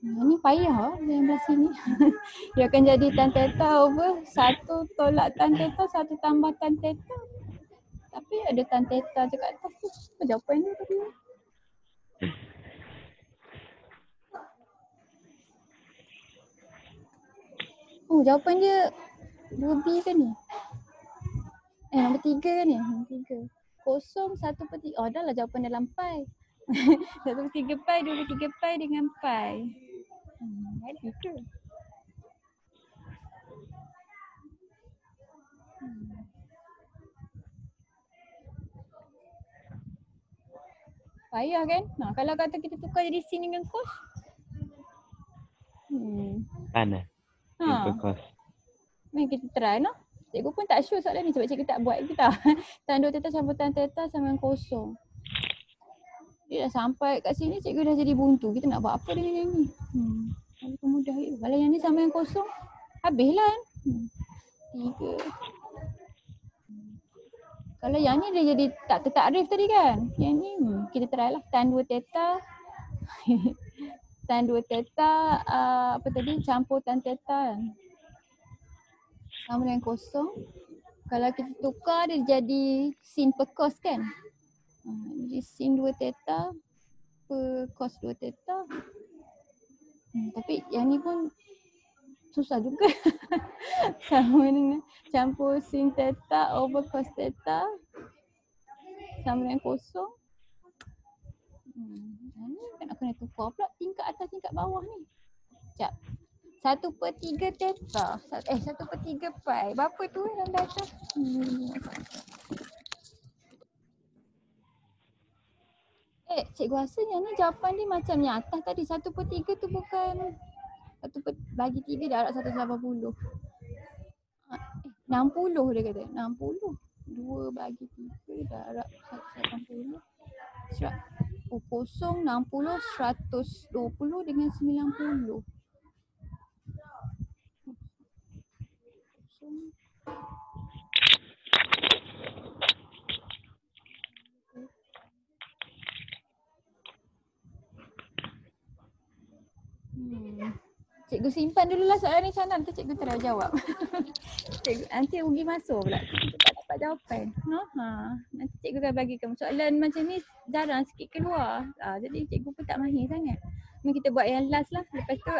Ini payah yang belah sini. Dia akan jadi tan theta over 1 tolak tan theta, 1 tambah tan theta. Tapi ada tan theta je kat atas tu. Apa jawapan dia tadi? Jawapan dia 2B ke ni? Nombor 3 ke ni? Nombor 3. Kosong 1/3. Dah lah jawapan dalam pi. 1/3 pi, 2/3 pi dengan pi. Jadi ke? Payah kan? Kalau kata kita tukar jadi sin dengan cos. Tan lah. Sin cos. Mari kita try noh. Cikgu pun tak sure soalan ni sebab cikgu tak buat kita. Tan 2 theta campur tan theta sama dengan kosong. Dia dah sampai kat sini cikgu dah jadi buntu. Kita nak buat apa dengan yang ni? Kalau mudah itu. Kalau yang ni sama dengan kosong, habislah kan? 3. Kalau yang ni dia jadi tak tertakrif tadi kan? Yang ni kita try lah. Tan 2 theta. Tan 2 theta apa tadi? Campur tan theta kan? Sama dengan kosong. Kalau kita tukar dia jadi sin per cos kan? Jadi sin 2 theta per cos 2 theta Tapi yang ni pun susah juga. Sama dengan campur sin theta over cos theta sama dengan kosong. Ni nak kena tukar pula tingkat atas tingkat bawah ni. Sekejap. 1/3 theta. 1/3 pi. Berapa tu dalam data? Cikgu rasa yang ni jawapan dia macam yang atas tadi. 1/3 tu bukan 1/3 darab 180. 60 dia kata. 60. 2/3 darab 180. Kosong 60, 120 dengan 90. Cikgu simpan dululah soalan ni macam mana nanti cikgu try jawab. Cikgu nanti rugi masuk pula. Kita tak dapat jawapan. Nanti cikgu akan bagi kamu soalan macam ni jarang sikit keluar. Jadi cikgu pun tak mahir sangat. Ni kita buat yang last lah. Lepas tu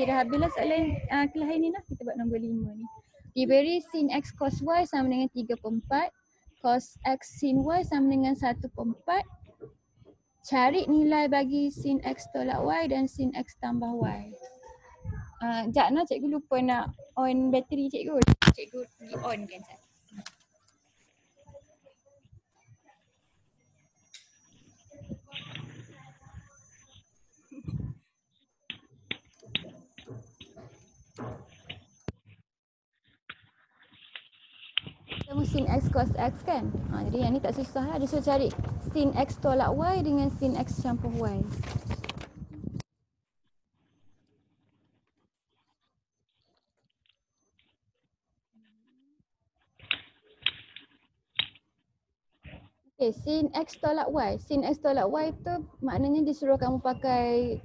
kira habislah soalan kelas hari ni lah. Kita buat nombor 5 ni. Diberi sin x cos y sama dengan 3/4. Cos x sin y sama dengan 1/4. Cari nilai bagi sin x tolak y dan sin x tambah y. Sekejap nak cikgu lupa nak on bateri cikgu. Cikgu pergi on kan satu. Kita sin x cos x kan. Jadi yang ni tak susah lah. Dia suruh cari sin x tolak y dengan sin x campur y. Sin x tolak y. Sin x tolak y tu maknanya disuruh kamu pakai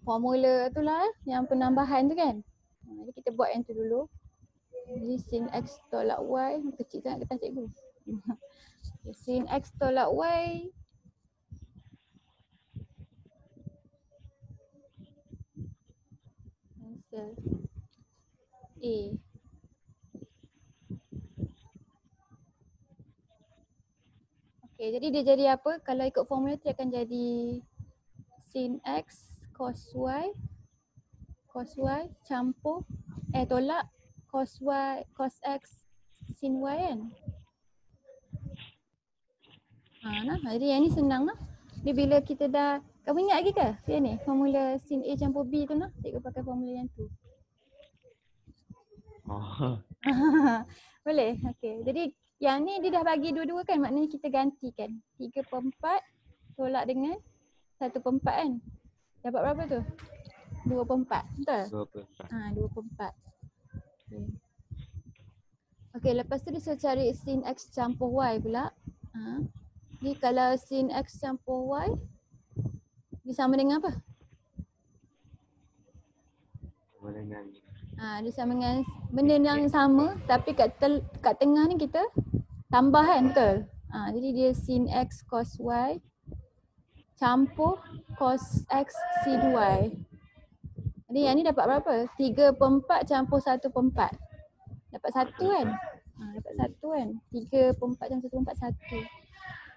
formula tu lah yang penambahan tu kan. Jadi kita buat yang tu dulu. Jadi sin x tolak y, kecil sangat kertas cikgu. Sin x tolak y cancel A. Jadi dia jadi apa? Kalau ikut formula dia akan jadi sin x cos y campur tolak cos x sin y kan. Jadi yang ni senang lah. Dia bila kita dah, kamu ingat lagi ke? Yang ni formula sin A campur B tu lah. Cikgu pakai formula yang tu. Boleh? Okey. Jadi yang ni dia dah bagi dua-dua kan, maknanya kita gantikan. 3/4 tolak dengan 1/4 kan. Dapat berapa tu? 2/4. Betul? 2/4. Okey, lepas tu dia suruh cari sin x campur y pula. Jadi kalau sin x campur y dia sama dengan apa? Dia sama dengan benda yang sama tapi kat tengah ni kita tambah kan, betul? Jadi dia sin x cos y campur cos x sin y. Jadi yang ni dapat berapa? 3/4 campur 1/4. Dapat 1 kan? Dapat 1 kan? 3/4 campur 1/4, 1.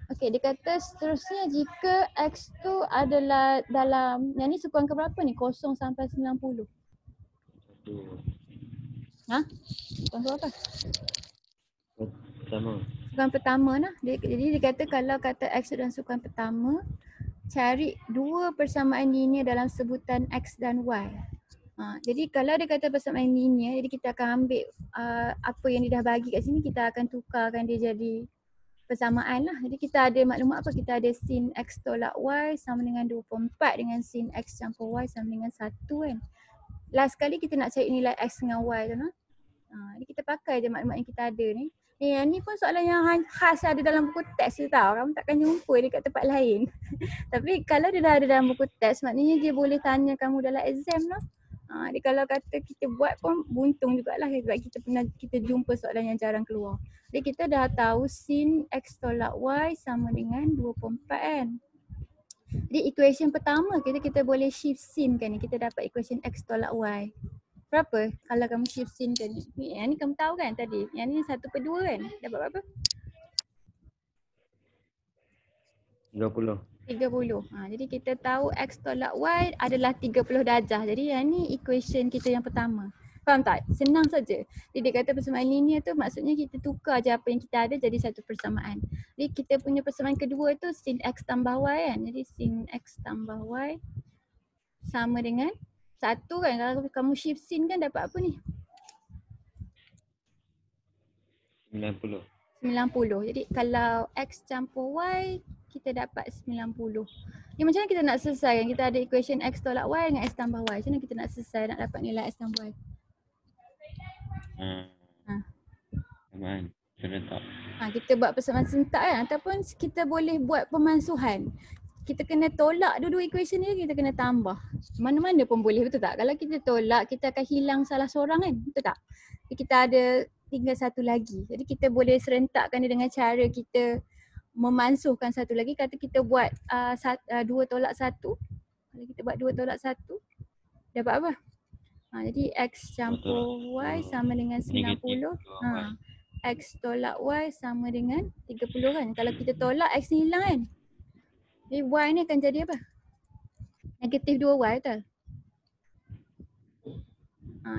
Okey, dia kata seterusnya jika x tu adalah dalam, yang ni sukuan ke berapa ni? 0 sampai 90. Sukuan ke berapa? Pertama. Sukuan pertama lah. Jadi dia kata kalau kata x dalam sukuan pertama, cari dua persamaan linear dalam sebutan x dan y. Jadi kalau dia kata persamaan linear, jadi kita akan ambil apa yang dia dah bagi kat sini, kita akan tukarkan dia jadi persamaan lah. Jadi kita ada maklumat apa? Kita ada sin x tolak y sama dengan 2/4 dengan sin x campur y sama dengan 1 kan. Last kali kita nak cari nilai x dengan y tu lah. Jadi kita pakai je maklumat yang kita ada ni. Yang ni pun soalan yang khas ada dalam buku teks je tau. Kamu takkan jumpa dekat tempat lain. Tapi kalau dia dah ada dalam buku teks, maknanya dia boleh tanya kamu dalam exam lah. Jadi kalau kata kita buat pun buntung jugalah sebab kita jumpa soalan yang jarang keluar. Jadi kita dah tahu sin x tolak y sama dengan 2/4 kan. Jadi equation pertama kita boleh shift sin kan ni. Kita dapat equation x tolak y. Berapa kalau kamu shift sin kan ni? Yang ni kamu tahu kan tadi. Yang ni 1/2 kan. Dapat berapa? 30. 30. Jadi kita tahu x tolak y adalah 30 darjah. Jadi yang ni equation kita yang pertama. Faham tak? Senang saja. Jadi dia kata persamaan linear tu maksudnya kita tukar je apa yang kita ada jadi satu persamaan. Jadi kita punya persamaan kedua tu sin x tambah y kan. Jadi sin x tambah y sama dengan 1 kan. Kalau kamu shift sin kan dapat apa ni? 90. 90. Jadi kalau x campur y kita dapat 90. Ni macam mana kita nak selesai kan? Kita ada equation x tolak y dengan x tambah y. Macam mana kita nak selesai nak dapat nilai x tambah y? Persamaan serentak. Kita buat persamaan serentak kan, ataupun kita boleh buat pemansuhan. Kita kena tolak dua-dua equation ni, kita kena tambah. Mana-mana pun boleh, betul tak? Kalau kita tolak, kita akan hilang salah seorang kan, betul tak? Jadi kita ada tinggal satu lagi. Jadi kita boleh serentakkan dia dengan cara kita memansuhkan satu lagi. Kata kita buat 2 tolak 1. Kalau kita buat 2 tolak 1, dapat apa? Jadi x campur y sama dengan 90. X tolak y sama dengan 30 kan. Kalau kita tolak x ni hilang kan. Jadi y ni akan jadi apa? Negatif 2y betul?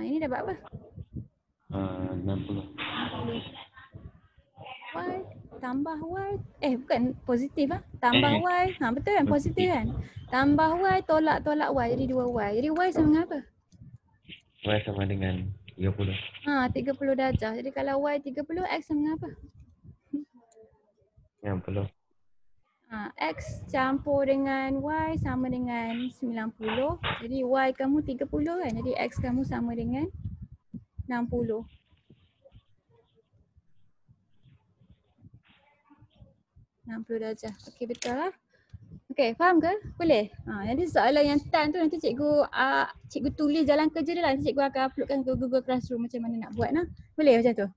Ini dapat apa? 60. Y tambah y. Bukan positif Tambah y. Betul kan? Positif kan? Tambah y tolak y jadi 2y. Jadi y sama dengan apa? Y sama dengan 30. 30 darjah. Jadi kalau y 30, x sama dengan apa? 90. X campur dengan y sama dengan 90. Jadi y kamu 30 kan. Jadi x kamu sama dengan 60. darjah. Okey, betul lah. Okey, faham ke? Boleh? Nanti soalan yang tan tu nanti cikgu tulis dalam kerja dia lah. Nanti cikgu akan uploadkan ke Google Classroom macam mana nak buat lah. Boleh macam tu?